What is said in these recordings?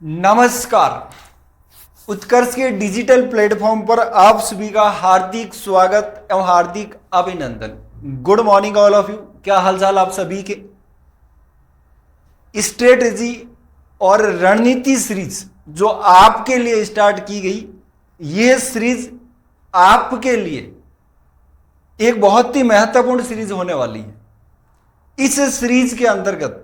नमस्कार। उत्कर्ष के digital platform पर आप सभी का हार्दिक स्वागत एवं हार्दिक अभिनंदन। Good morning all of you. क्या हालचाल आप सभी के। स्ट्रेटेजी और रणनीति सीरीज जो आपके लिए स्टार्ट की गई, यह सीरीज आपके लिए एक बहुत ही महत्वपूर्ण सीरीज होने वाली है। इस सीरीज के अंतर्गत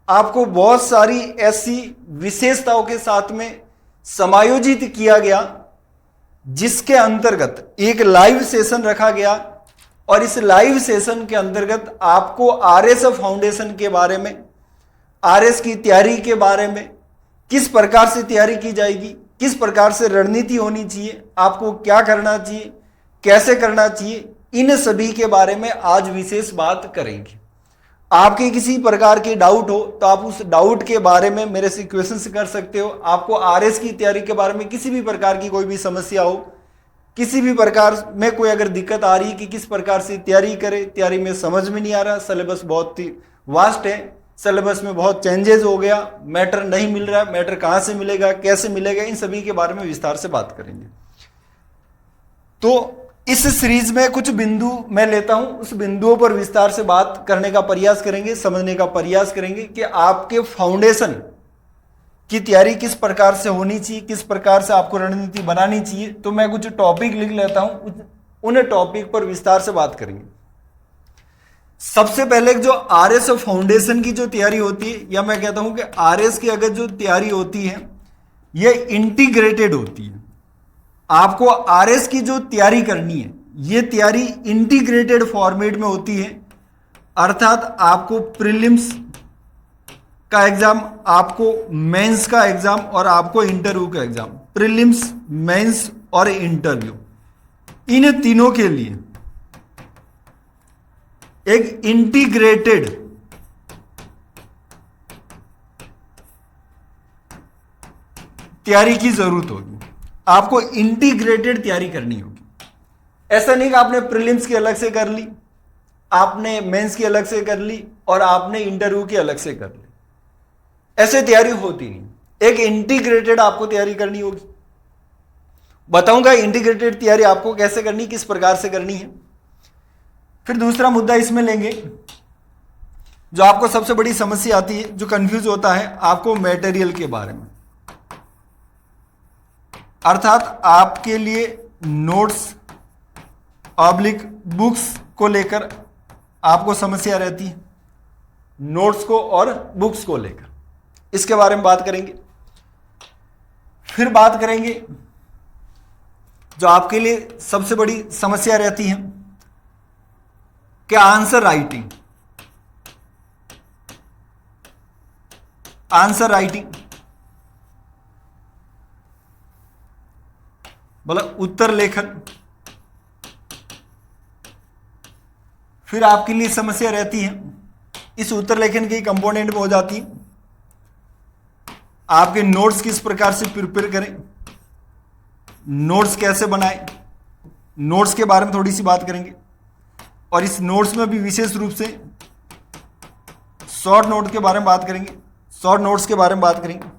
आपको बहुत सारी ऐसी विशेषताओं के साथ में समायोजित किया गया, जिसके अंतर्गत एक लाइव सेशन रखा गया और इस लाइव सेशन के अंतर्गत आपको आरएस फाउंडेशन के बारे में, आरएस की तैयारी के बारे में, किस प्रकार से तैयारी की जाएगी, किस प्रकार से रणनीति होनी चाहिए, आपको क्या करना चाहिए, कैसे करना चाहिए, इन सभी के बारे में आज विशेष बात करेंगे। आपके किसी प्रकार के डाउट हो तो आप उस डाउट के बारे में मेरे से क्वेश्चंस कर सकते हो। आपको आरएस की तैयारी के बारे में किसी भी प्रकार की कोई भी समस्या हो, किसी भी प्रकार में कोई अगर दिक्कत आ रही है कि किस प्रकार से तैयारी करें, तैयारी में समझ में नहीं आ रहा, सिलेबस बहुत ही वास्ट है, सिलेबस में बहुत चेंजेस हो गया, मैटर नहीं मिल रहा, मैटर कहां से मिलेगा, कैसे मिलेगा, इन सभी के बारे में विस्तार से बात करेंगे। तो इस सीरीज में कुछ बिंदु मैं लेता हूं, उस बिंदुओं पर विस्तार से बात करने का प्रयास करेंगे, समझने का प्रयास करेंगे कि आपके फाउंडेशन की तैयारी किस प्रकार से होनी चाहिए, किस प्रकार से आपको रणनीति बनानी चाहिए। तो मैं कुछ टॉपिक लिख लेता हूं, उन टॉपिक पर विस्तार से बात करेंगे। सबसे पहले जो आरएस फाउंडेशन की जो तैयारी होती है, या मैं कहता हूं कि आरएस की अगर जो तैयारी होती है यह इंटीग्रेटेड होती है। आपको आरएस की जो तैयारी करनी है, यह तैयारी इंटीग्रेटेड फॉर्मेट में होती है, अर्थात आपको प्रीलिम्स का एग्जाम, आपको मेंस का एग्जाम और आपको इंटरव्यू का एग्जाम, प्रीलिम्स, मेंस और इंटरव्यू, इन तीनों के लिए एक इंटीग्रेटेड तैयारी की जरूरत होगी। आपको इंटीग्रेटेड तैयारी करनी होगी। ऐसा नहीं कि आपने प्रीलिम्स की अलग से कर ली, आपने मेंस की अलग से कर ली और आपने इंटरव्यू की अलग से कर ली, ऐसे तैयारी होती नहीं। एक इंटीग्रेटेड आपको तैयारी करनी होगी। बताऊंगा इंटीग्रेटेड तैयारी आपको कैसे करनी, किस प्रकार से करनी है। फिर दूसरा मुद्दा इसमें लेंगे, जो आपको सबसे बड़ी समस्या आती है, जो कंफ्यूज होता है आपको मटेरियल के बारे में, अर्थात आपके लिए नोट्स ऑब्लिक बुक्स को लेकर आपको समस्या रहती है, नोट्स को और बुक्स को लेकर, इसके बारे में बात करेंगे। फिर बात करेंगे जो आपके लिए सबसे बड़ी समस्या रहती है कि आंसर राइटिंग, आंसर राइटिंग मतलब उत्तर लेखन। फिर आपके लिए समस्या रहती है, इस उत्तर लेखन के कंपोनेंट में हो जाती है आपके नोट्स किस प्रकार से प्रिपेयर करें, नोट्स कैसे बनाएं, नोट्स के बारे में थोड़ी सी बात करेंगे। और इस नोट्स में भी विशेष रूप से शॉर्ट नोट के बारे में बात करेंगे, शॉर्ट नोट्स के बारे में बात करेंगे।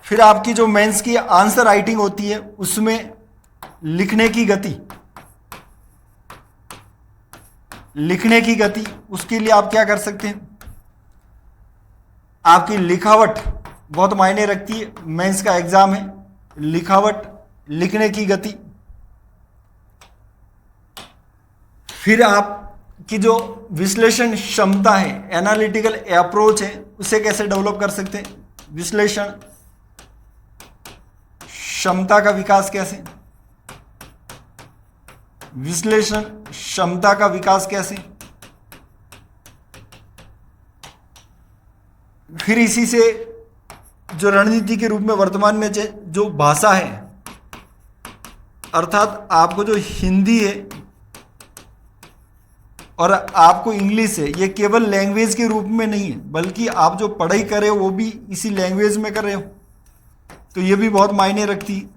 फिर आपकी जो मेंस की आंसर राइटिंग होती है, उसमें लिखने की गति, लिखने की गति, उसके लिए आप क्या कर सकते हैं, आपकी लिखावट बहुत मायने रखती है। मेंस का एग्जाम है, लिखावट, लिखने की गति। फिर आपकी जो विश्लेषण क्षमता है, एनालिटिकल अप्रोच है, उसे कैसे डेवलप कर सकते हैं, विश्लेषण क्षमता का विकास कैसे, विश्लेषण क्षमता का विकास कैसे। फिर इसी से जो रणनीति के रूप में वर्तमान में जो भाषा है, अर्थात आपको जो हिंदी है और आपको इंग्लिश है, ये केवल लैंग्वेज के रूप में नहीं है, बल्कि आप जो पढ़ाई कर रहे हो वो भी इसी लैंग्वेज में कर रहे हो, तो ये भी बहुत मायने रखती है।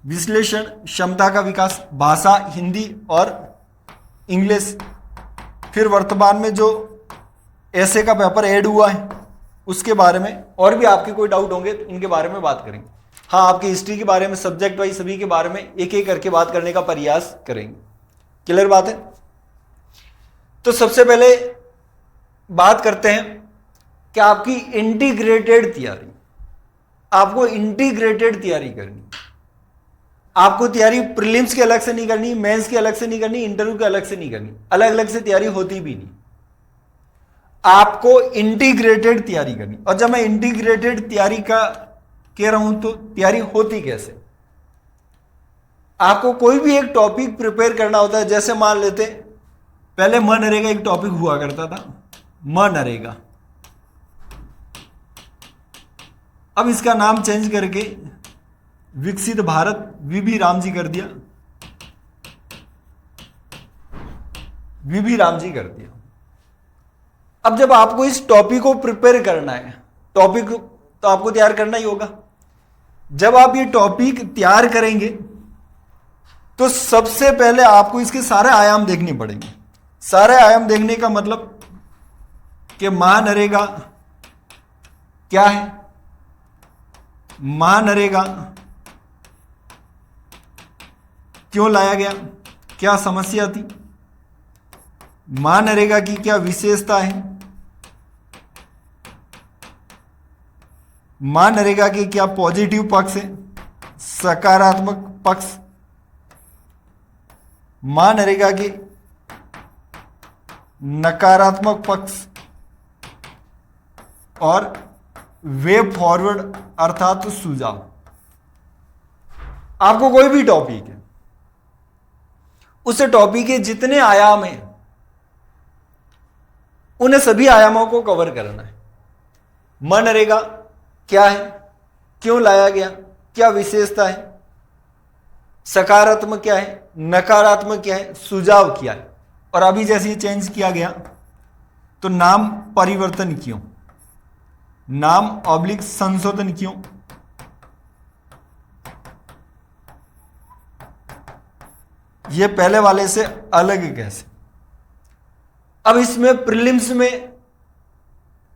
विश्लेषण क्षमता का विकास, भाषा हिंदी और इंग्लिश। फिर वर्तमान में जो ऐसे का पेपर ऐड हुआ है, उसके बारे में और भी आपके कोई डाउट होंगे तो उनके बारे में बात करेंगे। हाँ, आपकी हिस्ट्री के बारे में, सब्जेक्ट वाइज सभी के बारे में एक एक करके बात करने का प्रयास करेंगे। क्लियर बात है? तो सबसे पहले बात करते हैं कि आपकी इंटीग्रेटेड तैयारी, आपको इंटीग्रेटेड तैयारी करनी। आपको तैयारी प्रीलिम्स के अलग से नहीं करनी, मेंस के अलग से नहीं करनी, इंटरव्यू के अलग से नहीं करनी, अलग अलग से तैयारी होती भी नहीं। आपको इंटीग्रेटेड तैयारी करनी। और जब मैं इंटीग्रेटेड तैयारी का कह रहा हूं तो तैयारी होती कैसे? आपको कोई भी एक टॉपिक प्रिपेयर करना होता है। जैसे मान लेते पहले मनरेगा एक टॉपिक हुआ करता था, मनरेगा। अब इसका नाम चेंज करके विकसित भारत वीबी राम जी कर दिया, वीबी राम जी कर दिया। अब जब आपको इस टॉपिक को प्रिपेयर करना है, टॉपिक तो आपको तैयार करना ही होगा। जब आप ये टॉपिक तैयार करेंगे तो सबसे पहले आपको इसके सारे आयाम देखने पड़ेंगे। सारे आयाम देखने का मतलब कि महानरेगा क्या है, महानरेगा क्यों लाया गया, क्या समस्या थी, महानरेगा की क्या विशेषता है, महानरेगा के क्या पॉजिटिव पक्ष है, सकारात्मक पक्ष, महानरेगा के नकारात्मक पक्ष, और वे फॉरवर्ड अर्थात सुझाव। आपको कोई भी टॉपिक है, उस टॉपिक के जितने आयाम हैं उन्हें सभी आयामों को कवर करना है। मनरेगा क्या है, क्यों लाया गया, क्या विशेषता है, सकारात्मक क्या है, नकारात्मक क्या है, सुझाव क्या है। और अभी जैसे ही चेंज किया गया तो नाम परिवर्तन क्यों, नाम ऑब्लिक संशोधन क्यों, ये पहले वाले से अलग कैसे। अब इसमें प्रीलिम्स में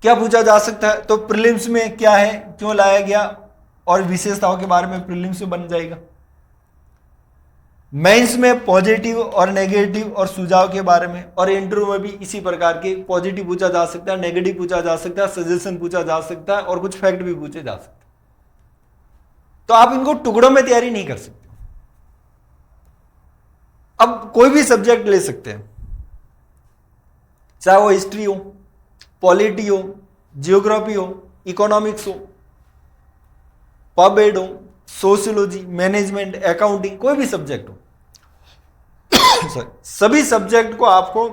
क्या पूछा जा सकता है, तो प्रीलिम्स में क्या है, क्यों लाया गया और विशेषताओं के बारे में प्रीलिम्स में बन जाएगा। मेंस में पॉजिटिव और नेगेटिव और सुझाव के बारे में, और इंटरव्यू में भी इसी प्रकार के पॉजिटिव पूछा जा सकता है, नेगेटिव पूछा जा सकता है, सजेशन पूछा जा सकता है और कुछ फैक्ट भी पूछे जा सकते हैं। तो आप इनको टुकड़ों में तैयारी नहीं कर सकते। अब कोई भी सब्जेक्ट ले सकते हैं, चाहे वो हिस्ट्री हो, पॉलिटी हो, जियोग्राफी हो, इकोनॉमिक्स हो, पब एड हो, सोशियोलॉजी, मैनेजमेंट, अकाउंटिंग, कोई भी सब्जेक्ट हो। सभी सब्जेक्ट को आपको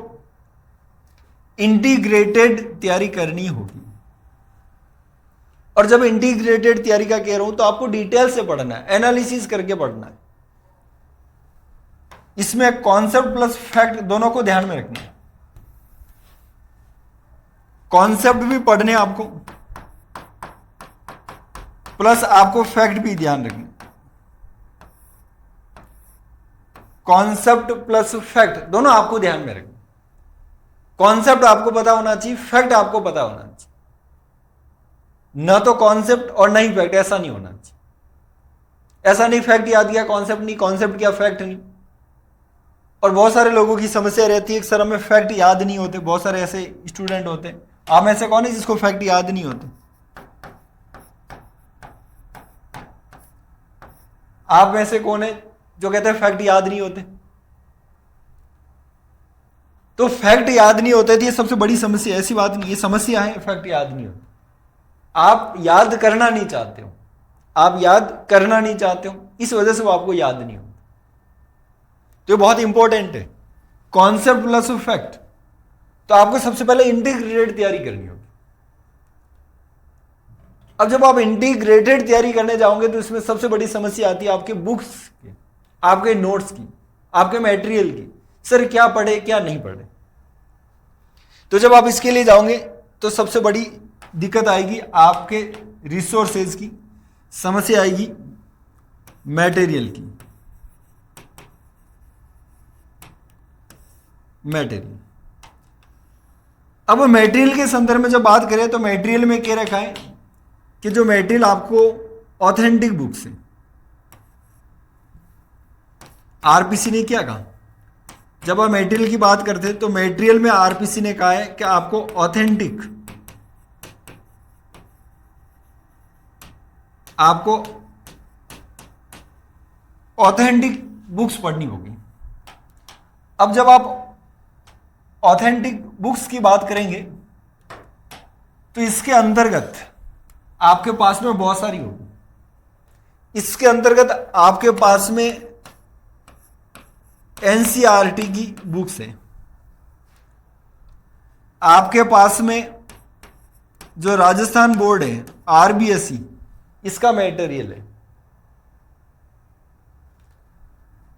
इंटीग्रेटेड तैयारी करनी होगी। और जब इंटीग्रेटेड तैयारी का कह रहा हूं तो आपको डिटेल से पढ़ना है, एनालिसिस करके पढ़ना है। इसमें कॉन्सेप्ट प्लस फैक्ट दोनों को ध्यान में रखना है। कॉन्सेप्ट भी पढ़ने आपको, प्लस आपको फैक्ट भी ध्यान रखना। कॉन्सेप्ट प्लस फैक्ट दोनों आपको ध्यान में रखना। कॉन्सेप्ट आपको पता होना चाहिए, फैक्ट आपको पता होना चाहिए। न तो कॉन्सेप्ट और न ही फैक्ट, ऐसा नहीं होना चाहिए। ऐसा नहीं फैक्ट याद किया, कॉन्सेप्ट नहीं, कॉन्सेप्ट किया, फैक्ट नहीं। और बहुत सारे लोगों की समस्या रहती है कि सर हमें फैक्ट याद नहीं होते। बहुत सारे ऐसे स्टूडेंट होते हैं, आप में से कौन है जिसको फैक्ट याद नहीं होते? आप में से कौन है जो कहते हैं फैक्ट याद नहीं होते? तो फैक्ट याद नहीं होते थी, ये सबसे बड़ी समस्या। ऐसी बात नहीं, ये समस्या है, फैक्ट याद नहीं होते। आप याद करना नहीं चाहते हो, आप याद करना नहीं चाहते हो, इस वजह से वो आपको याद नहीं होता। तो ये बहुत इंपॉर्टेंट है, कॉन्सेप्ट प्लस फैक्ट। तो आपको सबसे पहले इंटीग्रेटेड तैयारी करनी होगी। अब जब आप इंटीग्रेटेड तैयारी करने जाओगे तो इसमें सबसे बड़ी समस्या आती है आपके बुक्स की, आपके नोट्स की, आपके मटेरियल की। सर क्या पढ़े क्या नहीं पढ़े। तो जब आप इसके लिए जाओगे तो सबसे बड़ी दिक्कत आएगी आपके रिसोर्सेज की, समस्या आएगी मटेरियल की। मटेरियल, अब मटेरियल के संदर्भ में जब बात करें तो मटेरियल में क्या रखा है कि जो मटेरियल आपको ऑथेंटिक बुक्स है, आरपीसी ने क्या कहा, जब आप मटेरियल की बात करते हैं तो मटेरियल में आरपीसी ने कहा है कि आपको ऑथेंटिक बुक्स पढ़नी होगी। अब जब आप ऑथेंटिक बुक्स की बात करेंगे तो इसके अंतर्गत आपके पास में बहुत सारी होगी। इसके अंतर्गत आपके पास में एनसीईआरटी की बुक्स है, आपके पास में जो राजस्थान बोर्ड है आरबीएसई इसका मटेरियल है,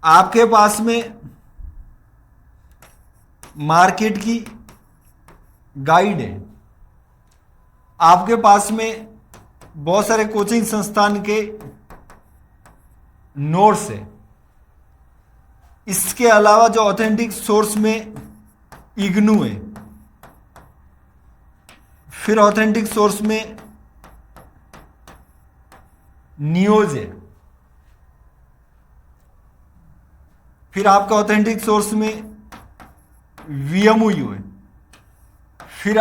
आपके पास में मार्केट की गाइड है, आपके पास में बहुत सारे कोचिंग संस्थान के नोट्स है। इसके अलावा जो ऑथेंटिक सोर्स में इग्नू है, फिर ऑथेंटिक सोर्स में नियोज है, फिर आपका ऑथेंटिक सोर्स में वीएमओयू है, फिर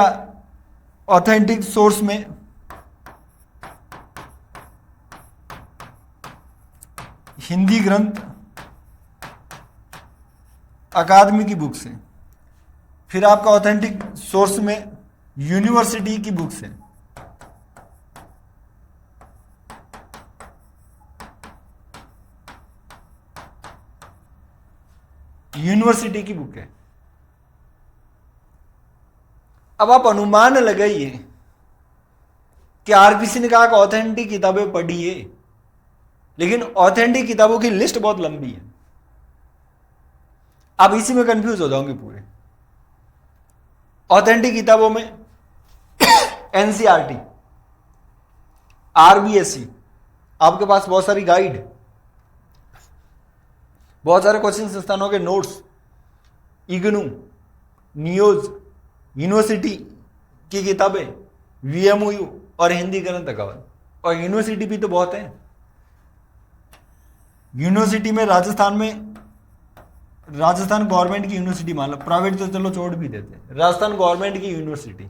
ऑथेंटिक सोर्स में हिंदी ग्रंथ अकादमी की बुक्स हैं, फिर आपका ऑथेंटिक सोर्स में यूनिवर्सिटी की बुक्स हैं, यूनिवर्सिटी की बुक है। अब आप अनुमान लगाइए कि आरपीसी ने कहा कि ऑथेंटिक किताबें पढ़िए, लेकिन ऑथेंटिक किताबों की लिस्ट बहुत लंबी है, आप इसी में कंफ्यूज हो जाओगे पूरे। ऑथेंटिक किताबों में एनसीईआरटी, आरबीएसई, आपके पास बहुत सारी गाइड, बहुत सारे कोचिंग संस्थानों के नोट्स, इग्नू, नियोज, यूनिवर्सिटी की किताबें, वीएमओयू और हिंदी ग्रंथ अकादमी। और यूनिवर्सिटी भी तो बहुत है। यूनिवर्सिटी में राजस्थान गवर्नमेंट की यूनिवर्सिटी, मान लो प्राइवेट तो चलो छोड़ भी देते हैं, राजस्थान गवर्नमेंट की यूनिवर्सिटी।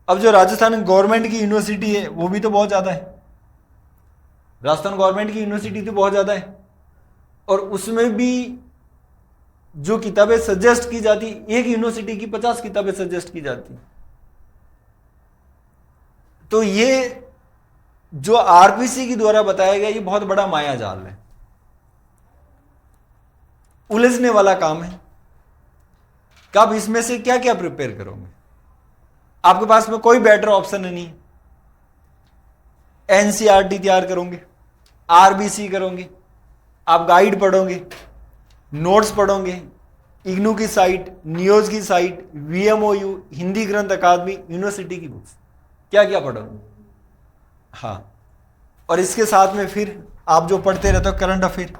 अब जो राजस्थान गवर्नमेंट की यूनिवर्सिटी है वो भी तो बहुत ज्यादा है, राजस्थान गवर्नमेंट की यूनिवर्सिटी तो बहुत ज्यादा है, और उसमें भी जो किताबें सजेस्ट की जाती, एक यूनिवर्सिटी की 50 किताबें सजेस्ट की जाती। तो ये जो आरपीसी के द्वारा बताया गया ये बहुत बड़ा माया जाल है, उलझने वाला काम है कि आप इसमें से क्या क्या प्रिपेयर करोगे। आपके पास में कोई बेटर ऑप्शन नहीं। एनसीईआरटी तैयार करोगे, आरबीसी करोगे, आप गाइड पढ़ोगे, नोट्स पढ़ोगे, इग्नू की साइट, नियोज की साइट, वीएमओयू, हिंदी ग्रंथ अकादमी, यूनिवर्सिटी की बुक्स, क्या क्या पढ़ोगे। हाँ, और इसके साथ में फिर आप जो पढ़ते रहते हो करंट अफेयर,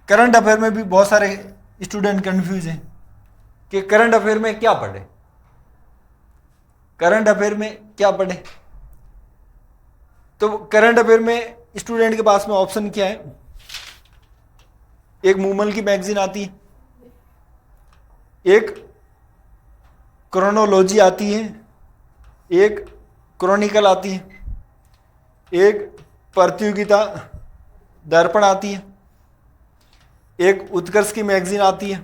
करंट अफेयर में भी बहुत सारे स्टूडेंट कंफ्यूज हैं कि करंट अफेयर में क्या पढ़े, करंट अफेयर में क्या पढ़े। तो करंट अफेयर में स्टूडेंट के पास में ऑप्शन क्या है, एक मूमल की मैगजीन आती है, एक क्रोनोलॉजी आती है, एक क्रॉनिकल आती है, एक प्रतियोगिता दर्पण आती है, एक उत्कर्ष की मैगजीन आती है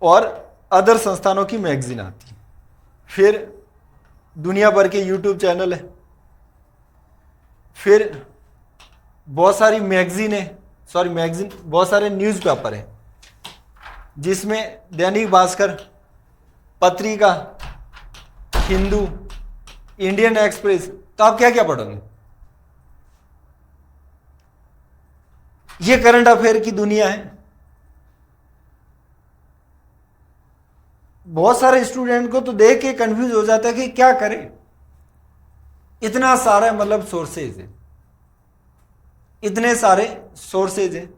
और अदर संस्थानों की मैगजीन आती है। फिर दुनिया भर के यूट्यूब चैनल है, फिर बहुत सारी बहुत सारे न्यूज़पेपर हैं जिसमें दैनिक भास्कर, पत्रिका, हिंदू, इंडियन एक्सप्रेस। तो आप क्या क्या पढ़ोगे। ये करंट अफेयर की दुनिया है। बहुत सारे स्टूडेंट को तो देख के कंफ्यूज हो जाता है कि क्या करें, इतना सारा मतलब सोर्सेज है, इतने सारे सोर्सेज है।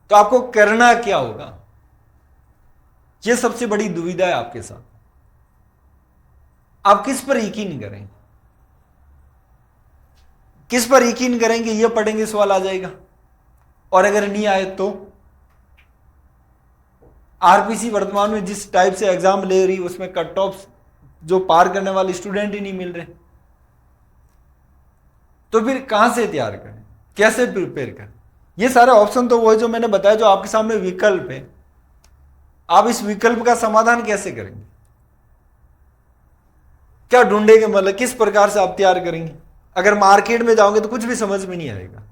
तो आपको करना क्या होगा, यह सबसे बड़ी दुविधा है आपके साथ। आप किस पर यकीन करें, किस पर यकीन करेंगे, यह पढ़ेंगे सवाल आ जाएगा, और अगर नहीं आए तो आरपीसी वर्तमान में जिस टाइप से एग्जाम ले रही उसमें कट ऑफ जो पार करने वाले स्टूडेंट ही नहीं मिल रहे, तो फिर कहां से तैयार करें, कैसे प्रिपेयर करें। ये सारे ऑप्शन तो वो है जो मैंने बताया, जो आपके सामने विकल्प है। आप इस विकल्प का समाधान कैसे करेंगे, क्या ढूंढेंगे, मतलब किस प्रकार से आप तैयार करेंगे। अगर मार्केट में जाओगे तो कुछ भी समझ में नहीं आएगा।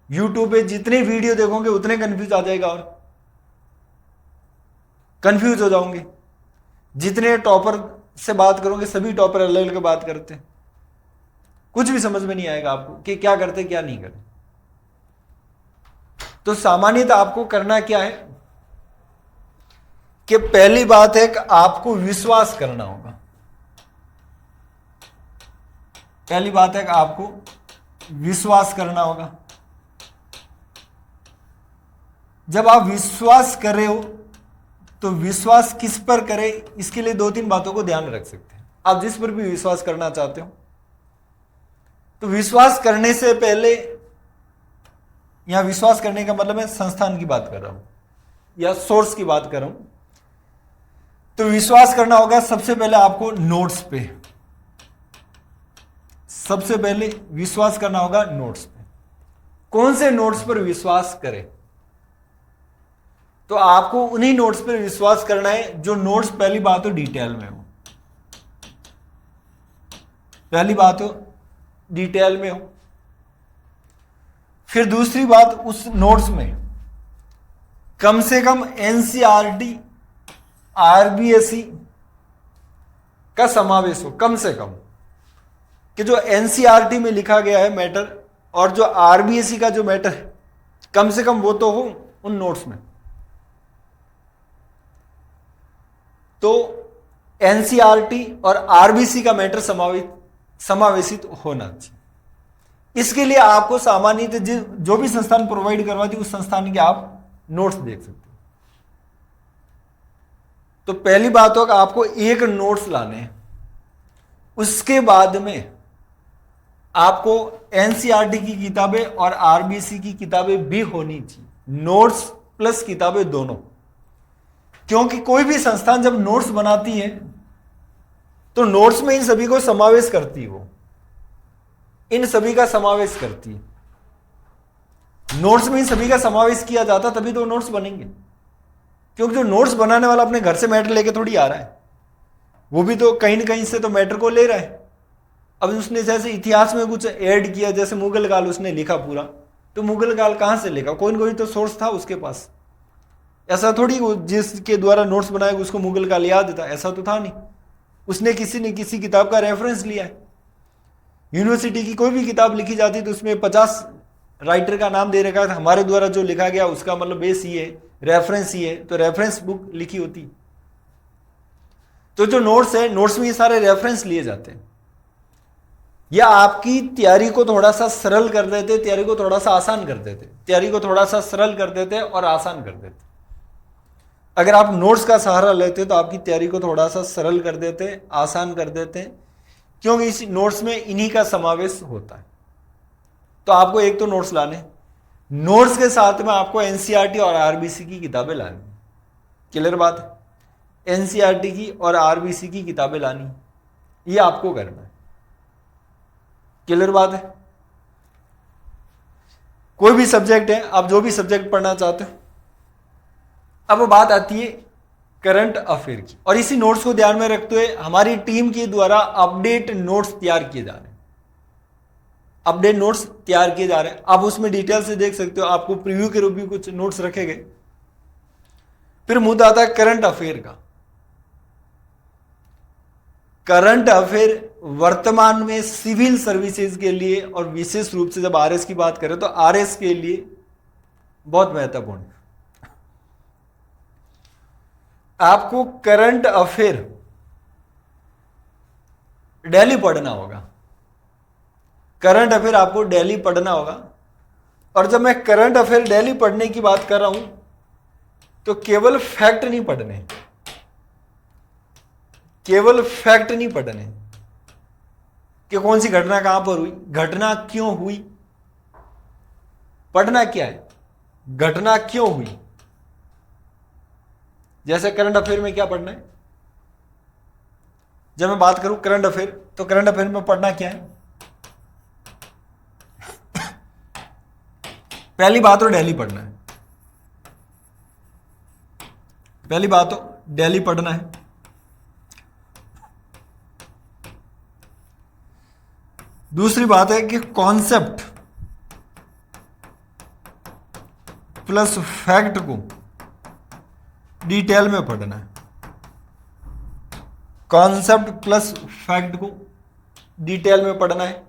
यूट्यूब पे जितने वीडियो देखोगे उतने कंफ्यूज आ जाएगा, और कंफ्यूज हो जाओगे। जितने टॉपर से बात करोगे सभी टॉपर अलग अलग बात करते हैं, कुछ भी समझ में नहीं आएगा आपको कि क्या करते क्या नहीं करते। तो सामान्यतः आपको करना क्या है कि पहली बात है कि आपको विश्वास करना होगा। पहली बात है कि आपको विश्वास करना होगा। जब आप विश्वास कर रहे हो तो विश्वास किस पर करें, इसके लिए दो तीन बातों को ध्यान रख सकते हैं। आप जिस पर भी विश्वास करना चाहते हो, तो विश्वास करने से पहले, यहां विश्वास करने का मतलब मैं संस्थान की बात कर रहा हूं या सोर्स की बात कर रहा हूं, तो विश्वास करना होगा सबसे पहले आपको नोट्स पे। सबसे पहले विश्वास करना होगा नोट्स पे। कौन से नोट्स पर विश्वास करें, तो आपको उन्हीं नोट्स पर विश्वास करना है जो नोट्स पहली बात तो डिटेल में हो। पहली बात हो डिटेल में हो। फिर दूसरी बात, उस नोट्स में कम से कम एनसीईआरटी आरबीएसई का समावेश हो, कम से कम, कि जो एनसीईआरटी में लिखा गया है मैटर और जो आरबीएसई का जो मैटर है, कम से कम वो तो हो उन नोट्स में। तो एनसीईआरटी और आरबीसी का मैटर समावेशित होना चाहिए। इसके लिए आपको सामान्य जो भी संस्थान प्रोवाइड करवाती उस संस्थान के आप नोट्स देख सकते हो। तो पहली बात हो कि आपको एक नोट्स लाने हैं। उसके बाद में आपको एनसीईआरटी की किताबें और आरबीसी की किताबें भी होनी चाहिए, नोट्स प्लस किताबें दोनों। क्योंकि कोई भी संस्थान जब नोट्स बनाती है तो नोट्स में इन सभी को समावेश करती है, वो इन सभी का समावेश करती है। नोट्स में इन सभी का समावेश किया जाता तभी तो नोट्स बनेंगे। क्योंकि जो नोट्स बनाने वाला अपने घर से मैटर लेके थोड़ी आ रहा है, वो भी तो कहीं ना कहीं से तो मैटर को ले रहा है। अब उसने जैसे इतिहास में कुछ ऐड किया, जैसे मुगल काल उसने लिखा पूरा, तो मुगल काल कहां से लिखा, कोई ना कोई तो सोर्स था उसके पास। ऐसा थोड़ी जिसके द्वारा नोट्स बनाए उसको मुगल काल याद था, ऐसा तो था नहीं। उसने किसी ने किसी किताब का रेफरेंस लिया है। यूनिवर्सिटी की कोई भी किताब लिखी जाती तो उसमें 50 राइटर का नाम दे रखा था, हमारे द्वारा जो लिखा गया उसका मतलब बेस ये है, रेफरेंस ये है, तो रेफरेंस बुक लिखी होती। तो जो नोट्स है, नोट्स में ये सारे रेफरेंस लिए जाते हैं। या आपकी तैयारी को थोड़ा सा सरल कर देते, तैयारी को थोड़ा सा आसान कर देते, तैयारी को थोड़ा सा सरल कर देते और आसान कर देते। अगर आप नोट्स का सहारा लेते तो आपकी तैयारी को थोड़ा सा सरल कर देते, आसान कर देते, क्योंकि इस नोट्स में इन्हीं का समावेश होता है। तो आपको एक तो नोट्स लाने, नोट्स के साथ में आपको एनसीईआरटी और आरबीसी की किताबें लानी। क्लियर बात है? एनसीईआरटी की और आरबीसी की किताबें लानी, ये आपको करना है। क्लियर बात है? कोई भी सब्जेक्ट है, आप जो भी सब्जेक्ट पढ़ना चाहते हो। अब बात आती है करंट अफेयर की, और इसी नोट्स को ध्यान में रखते हुए हमारी टीम के द्वारा अपडेट नोट्स तैयार किए जा रहे हैं। अपडेट नोट्स तैयार किए जा रहे हैं, आप उसमें डिटेल से देख सकते हो। आपको प्रीव्यू के रूप में कुछ नोट्स रखे गए। फिर मुद्दा आता है करंट अफेयर का। करंट अफेयर वर्तमान में सिविल सर्विसेज के लिए, और विशेष रूप से जब आरएस की बात करें तो आरएस के लिए बहुत महत्वपूर्ण है। आपको करंट अफेयर डेली पढ़ना होगा। करंट अफेयर आपको डेली पढ़ना होगा, और जब मैं करंट अफेयर डेली पढ़ने की बात कर रहा हूं तो केवल फैक्ट नहीं पढ़ने, केवल फैक्ट नहीं पढ़ने कि कौन सी घटना कहां पर हुई, घटना क्यों हुई, पढ़ना क्या है, घटना क्यों हुई। जैसे करंट अफेयर में क्या पढ़ना है, जब मैं बात करूं करंट अफेयर तो करंट अफेयर में पढ़ना क्या है, पहली बात तो डेली पढ़ना है, पहली बात तो डेली पढ़ना है। दूसरी बात है कि कॉन्सेप्ट प्लस फैक्ट को डिटेल में पढ़ना है, कॉन्सेप्ट प्लस फैक्ट को डिटेल में पढ़ना है।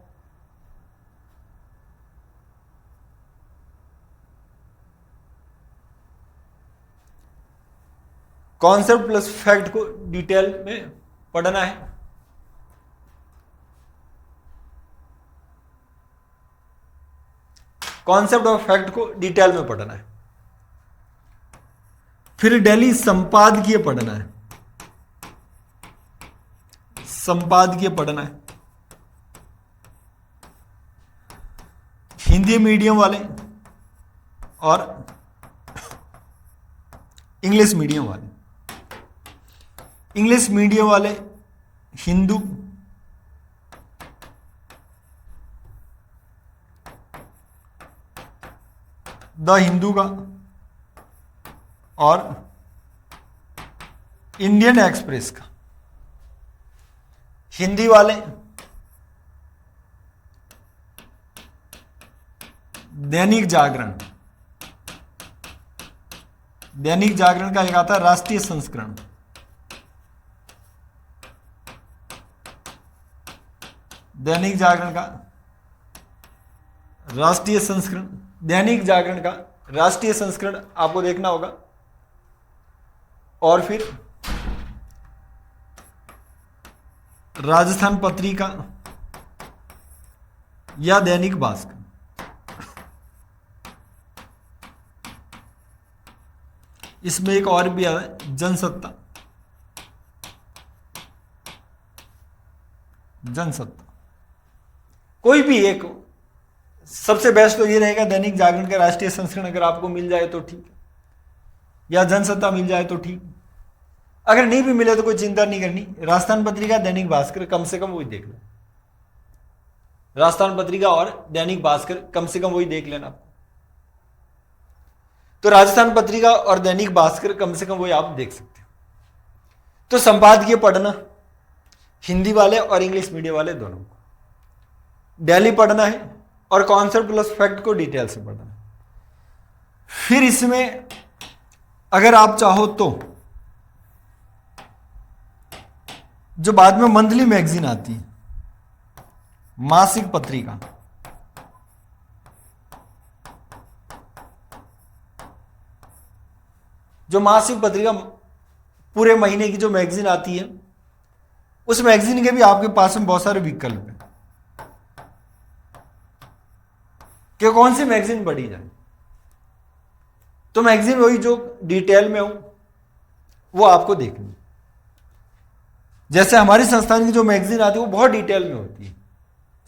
कॉन्सेप्ट प्लस फैक्ट को डिटेल में पढ़ना है। कॉन्सेप्ट और फैक्ट को डिटेल में पढ़ना है। फिर डेली संपादकीय पढ़ना है, संपादकीय पढ़ना है। हिंदी मीडियम वाले और इंग्लिश मीडियम वाले, इंग्लिश मीडियम वाले हिंदू, द हिंदू का और इंडियन एक्सप्रेस का। हिंदी वाले दैनिक जागरण, दैनिक जागरण का एक आता है राष्ट्रीय संस्करण, दैनिक जागरण का राष्ट्रीय संस्करण, दैनिक जागरण का राष्ट्रीय संस्करण आपको देखना होगा। और फिर राजस्थान पत्रिका या दैनिक भास्कर, इसमें एक और भी आता है जनसत्ता, जनसत्ता। कोई भी एक, सबसे बेस्ट तो ये रहेगा दैनिक जागरण का राष्ट्रीय संस्करण अगर आपको मिल जाए तो ठीक है, या जनसत्ता मिल जाए तो ठीक। अगर नहीं भी मिले तो कोई चिंता नहीं करनी, राजस्थान पत्रिका दैनिक भास्कर कम से कम वही देख लो, राजस्थान पत्रिका और दैनिक भास्कर कम से कम वही देख लेना आपको। तो राजस्थान पत्रिका और दैनिक भास्कर कम से कम वही आप देख सकते हो। तो संपादकीय पढ़ना हिंदी वाले और इंग्लिश मीडियम वाले दोनों को डेली पढ़ना है, और कॉन्सेप्ट प्लस फैक्ट को डिटेल से पढ़ना है। फिर इसमें अगर आप चाहो तो जो बाद में मंथली मैगजीन आती है, मासिक पत्रिका, जो मासिक पत्रिका पूरे महीने की जो मैगजीन आती है, उस मैगजीन के भी आपके पास में बहुत सारे विकल्प हैं कि कौन सी मैगजीन पढ़ी जाए। तो मैगजीन वही जो डिटेल में हो वो आपको देखनी। जैसे हमारी संस्थान की जो मैगजीन आती है वो बहुत डिटेल में होती है,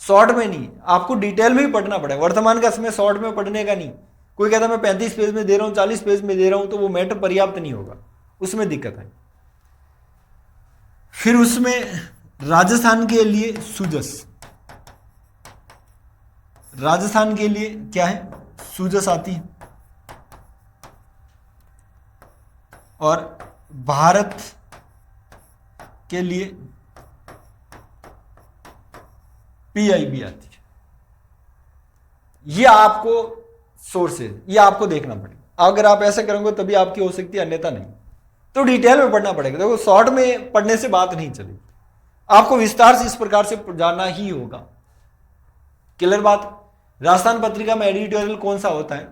शॉर्ट में नहीं, आपको डिटेल में ही पढ़ना पड़ेगा। वर्तमान का समय शॉर्ट में पढ़ने का नहीं। कोई कहता मैं 35 पेज में दे रहा हूं, 40 पेज में दे रहा हूं, तो वो मैटर पर्याप्त नहीं होगा, उसमें दिक्कत है। फिर उसमें राजस्थान के लिए सुजस, राजस्थान के लिए क्या है, सुजस आती है। और भारत के लिए PIB आती है। ये आपको सोर्सेज, ये आपको देखना पड़ेगा। अगर आप ऐसा करोगे तभी आपकी हो सकती है, अन्यथा नहीं। तो डिटेल में पढ़ना पड़ेगा। देखो शॉर्ट में पढ़ने से बात नहीं चलेगी, आपको विस्तार से इस प्रकार से जानना ही होगा। क्लियर बात। राजस्थान पत्रिका में एडिटोरियल कौन सा होता है?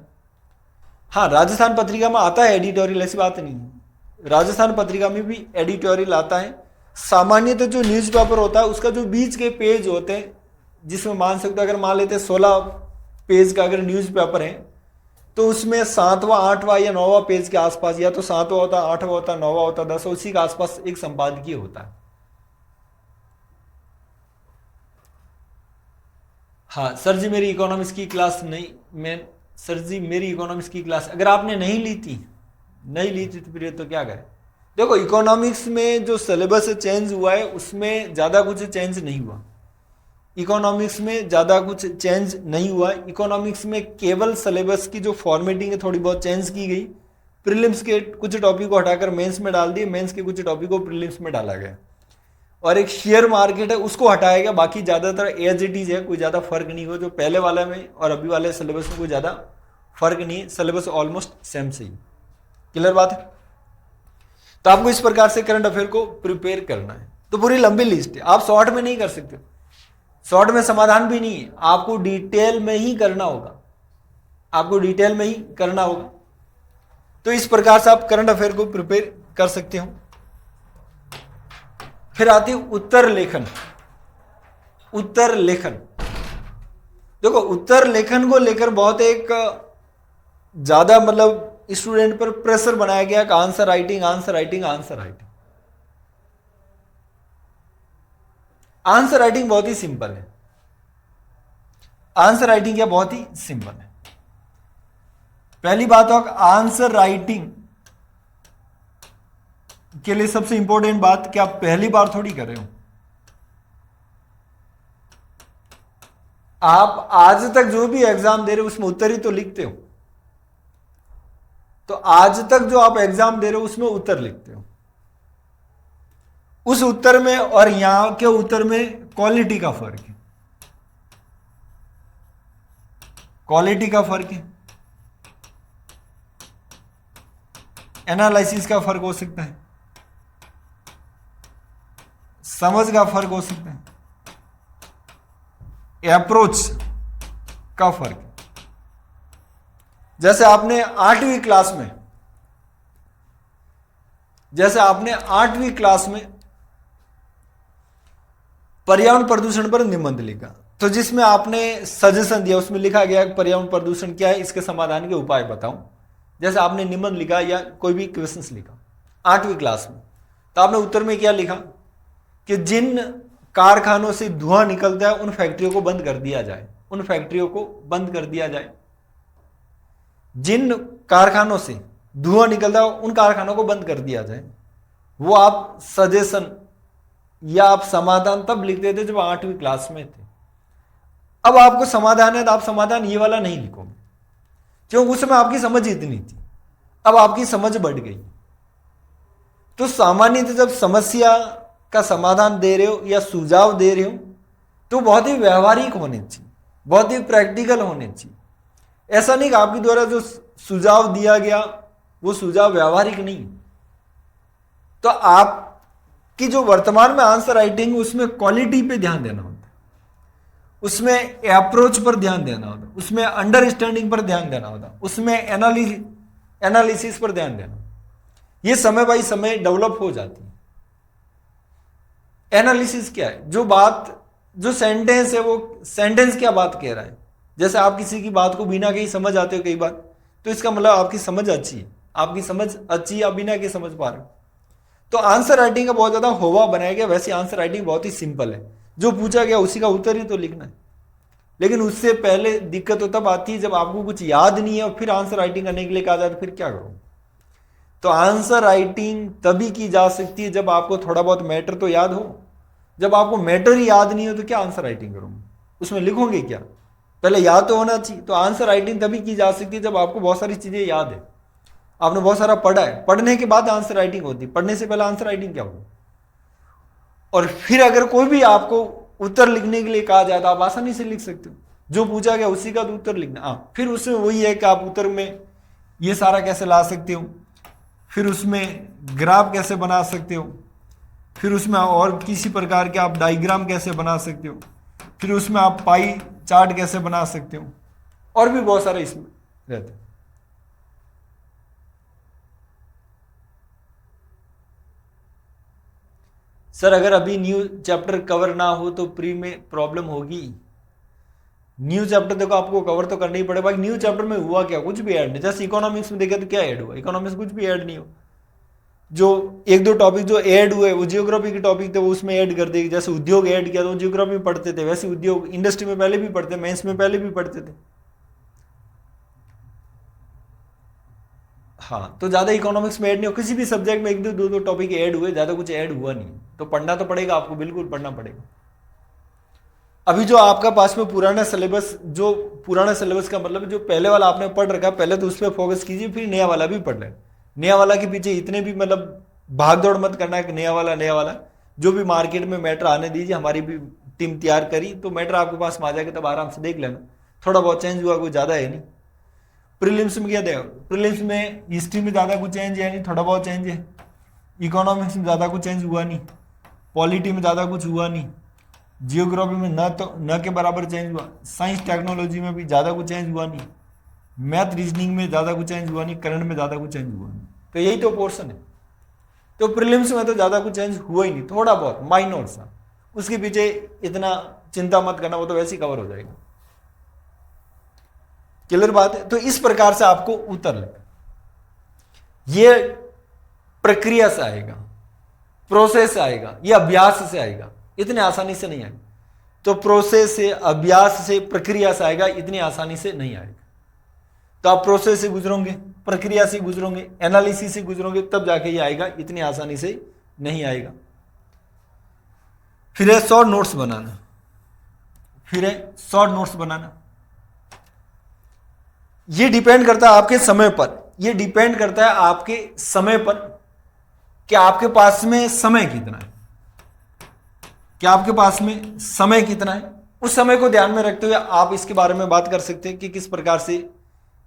हाँ, राजस्थान पत्रिका में आता है एडिटोरियल, ऐसी बात नहीं है। राजस्थान पत्रिका में भी एडिटोरियल आता है। सामान्यतः जो न्यूज़पेपर होता है उसका जो बीच के पेज होते हैं, जिसमें मान सकते हो, अगर मान लेते 16 पेज का अगर न्यूज़पेपर है तो उसमें 7वां 8वां या 9वां पेज के आसपास, या तो 7वां होता, 8वां होता, 9वां होता, 10वां, उसी के आसपास एक संपादकीय होता है। हाँ सर जी मेरी इकोनॉमिक्स की क्लास नहीं, मैं सर जी मेरी इकोनॉमिक्स की क्लास अगर आपने नहीं ली थी तो फिर तो क्या करें। देखो इकोनॉमिक्स में जो सिलेबस चेंज हुआ है उसमें ज़्यादा कुछ चेंज नहीं हुआ। इकोनॉमिक्स में ज़्यादा कुछ चेंज नहीं हुआ। इकोनॉमिक्स में केवल सिलेबस की जो फॉर्मेटिंग है थोड़ी बहुत चेंज की गई। प्रीलिम्स के कुछ टॉपिक को हटाकर मेंस में डाल दिए, मेंस के कुछ टॉपिक को प्रीलिम्स में डाला गया, और एक शेयर मार्केट है उसको हटाया गया। बाकी ज़्यादातर एज इट इज है, कोई ज़्यादा फर्क नहीं हुआ। जो पहले वाले में और अभी वाले सिलेबस में कोई ज़्यादा फर्क नहीं है, सिलेबस ऑलमोस्ट सेम से ही। क्लियर बात है। तो आपको इस प्रकार से करंट अफेयर को प्रिपेयर करना है। तो पूरी लंबी लिस्ट है, आप शॉर्ट में नहीं कर सकते, शॉर्ट में समाधान भी नहीं है, आपको डिटेल में ही करना होगा, आपको डिटेल में ही करना होगा। तो इस प्रकार से आप करंट अफेयर को प्रिपेयर कर सकते हो। फिर आती है उत्तर लेखन। उत्तर लेखन, देखो उत्तर लेखन को लेकर बहुत एक ज्यादा मतलब स्टूडेंट पर प्रेशर बनाया गया कि answer writing, answer writing, answer writing. Answer writing बहुत ही सिंपल है। आंसर राइटिंग क्या बहुत ही सिंपल है। पहली बात हो, आंसर राइटिंग के लिए सबसे इंपॉर्टेंट बात कि आप पहली बार थोड़ी कर रहे हो। आप आज तक जो भी एग्जाम दे रहे हो उसमें उत्तर ही तो लिखते हो। तो आज तक जो आप एग्जाम दे रहे हो उसमें उत्तर लिखते हो। उस उत्तर में और यहां के उत्तर में क्वालिटी का फर्क है, क्वालिटी का फर्क है, एनालिसिस का फर्क हो सकता है, समझ का फर्क हो सकता है, अप्रोच का फर्क है। जैसे आपने 8वीं क्लास में, पर्यावरण प्रदूषण पर निबंध लिखा, तो जिसमें आपने सजेशन दिया उसमें लिखा गया पर्यावरण प्रदूषण क्या है, इसके समाधान के उपाय बताऊं। जैसे आपने निबंध लिखा या कोई भी क्वेश्चंस लिखा 8वीं क्लास में, तो आपने उत्तर में क्या लिखा कि जिन कारखानों से धुआं निकलता है उन फैक्ट्रियों को बंद कर दिया जाए, उन फैक्ट्रियों को बंद कर दिया जाए। जिन कारखानों से धुआं निकलता है उन कारखानों को बंद कर दिया जाए। वो आप सजेशन या आप समाधान तब लिखते थे जब 8वीं क्लास में थे। अब आपको समाधान है तो आप समाधान ये वाला नहीं लिखोगे, क्योंकि उस समय आपकी समझ इतनी थी। अब आपकी समझ बढ़ गई। तो सामान्यतः जब समस्या का समाधान दे रहे हो या सुझाव दे रहे हो तो बहुत ही व्यवहारिक होने चाहिए, बहुत ही प्रैक्टिकल होने चाहिए। ऐसा नहीं कि आपके द्वारा जो सुझाव दिया गया वो सुझाव व्यवहारिक नहीं। तो आपकी जो वर्तमान में आंसर राइटिंग उसमें क्वालिटी पे ध्यान देना होता है, उसमें अप्रोच पर ध्यान देना होता है, उसमें अंडरस्टैंडिंग पर ध्यान देना होता है, उसमें एनालिसिस पर ध्यान देना। ये समय बाय समय डेवलप हो जाती है। एनालिसिस क्या है, जो सेंटेंस है वो सेंटेंस क्या बात कह रहा है। जैसे आप किसी की बात को बिना कहीं समझ आते हो कई बार, तो इसका मतलब आपकी समझ अच्छी है, आपकी समझ अच्छी है, आप बिना के समझ पा रहे हो। तो आंसर राइटिंग का बहुत ज्यादा होवा बनाया गया। वैसे आंसर राइटिंग बहुत ही सिंपल है, जो पूछा गया उसी का उत्तर ही तो लिखना है। लेकिन उससे पहले दिक्कत तो तब आती है जब आपको कुछ याद नहीं है और फिर आंसर राइटिंग करने के लिए कहा जाए तो फिर क्या करो। तो आंसर राइटिंग तभी की जा सकती है जब आपको थोड़ा बहुत मैटर तो याद हो। जब आपको मैटर ही याद नहीं हो तो क्या आंसर राइटिंग करोगे, उसमें लिखोगे क्या। पहले याद तो होना चाहिए। तो आंसर राइटिंग तभी की जा सकती है जब आपको बहुत सारी चीजें याद है, आपने बहुत सारा पढ़ा है, पढ़ने के बाद आंसर राइटिंग होती है, पढ़ने से पहले आंसर राइटिंग क्या होगी। और फिर अगर कोई भी आपको उत्तर लिखने के लिए कहा जाए तो आप आसानी से लिख सकते हो, जो पूछा गया उसी का तो उत्तर लिखना। हाँ, फिर उसमें वही है कि आप उत्तर में ये सारा कैसे ला सकते हो, फिर उसमें ग्राफ कैसे बना सकते हो, फिर उसमें और किसी प्रकार के आप डायग्राम कैसे बना सकते हो, फिर उसमें आप पाई चार्ट कैसे बना सकते हो, और भी बहुत सारे इसमें रहते हैं। सर अगर अभी न्यू चैप्टर कवर ना हो तो प्री में प्रॉब्लम होगी। न्यू चैप्टर देखो आपको कवर तो करना ही पड़ेगा। भाई न्यू चैप्टर में हुआ क्या, कुछ भी ऐड नहीं। जैसे इकोनॉमिक्स में देखा तो क्या ऐड हुआ, इकोनॉमिक्स कुछ भी ऐड नहीं हो। जो एक दो टॉपिक जो ऐड हुए वो जियोग्राफी के टॉपिक थे, वो उसमें ऐड कर देगी। जैसे उद्योग ऐड किया तो जियोग्राफी में पढ़ते थे, वैसे उद्योग इंडस्ट्री में पहले भी पढ़ते, मेंस में पहले भी पढ़ते थे। हाँ, तो ज्यादा इकोनॉमिक्स में ऐड नहीं हो, किसी भी सब्जेक्ट में एक दो टॉपिक ऐड हुए, ज्यादा कुछ ऐड हुआ नहीं। तो पढ़ना तो पड़ेगा आपको, बिल्कुल पढ़ना पड़ेगा। अभी जो आपका पास में पुराना सिलेबस, जो पुराना सिलेबस का मतलब जो पहले वाला आपने पढ़ रखा, पहले तो उस पर फोकस कीजिए, फिर नया वाला भी पढ़ लें। नया वाला के पीछे इतने भी मतलब भाग दौड़ मत करना है, नया वाला जो भी मार्केट में मैटर आने दीजिए। हमारी भी टीम तैयार करी तो मैटर आपके पास में आ जाएगा, तब आराम से देख लेना। थोड़ा बहुत चेंज हुआ, कोई ज्यादा है नहीं। प्रीलिम्स में क्या देगा, प्रीलिम्स में हिस्ट्री में ज्यादा कुछ चेंज है नहीं, थोड़ा बहुत चेंज है। इकोनॉमिक्स में ज्यादा कुछ चेंज हुआ नहीं, पॉलिटी में ज्यादा कुछ हुआ नहीं, जियोग्राफी में न के बराबर चेंज हुआ, साइंस टेक्नोलॉजी में भी ज्यादा कुछ चेंज हुआ नहीं, मैथ रीजनिंग में ज्यादा कुछ चेंज हुआ नहीं, करंट में ज्यादा कुछ चेंज हुआ नहीं। तो यही तो पोर्शन है। तो प्रीलिम्स में तो ज्यादा कुछ चेंज हुआ ही नहीं, थोड़ा बहुत माइनर सा। उसके पीछे इतना चिंता मत करना, वो तो वैसे ही कवर हो जाएगा। क्लियर बात है। तो इस प्रकार से आपको उत्तर लेगा, ये प्रक्रिया से आएगा, प्रोसेस से आएगा, ये अभ्यास से आएगा, इतने आसानी से नहीं आएगा। तो प्रोसेस से, अभ्यास से, प्रक्रिया से आएगा, इतनी आसानी से नहीं आएगा। तो आप प्रोसेस से गुजरोगे, प्रक्रिया से गुजरोगे, एनालिसिस से गुजरोगे, तब जाके ये आएगा, इतनी आसानी से नहीं आएगा। फिर है शॉर्ट नोट्स बनाना, फिर है शॉर्ट नोट्स बनाना। ये डिपेंड करता है आपके समय पर, ये डिपेंड करता है आपके समय पर कि आपके पास में समय कितना है, कि आपके पास में समय कितना है। उस समय को ध्यान में रखते हुए आप इसके बारे में बात कर सकते हैं कि किस प्रकार से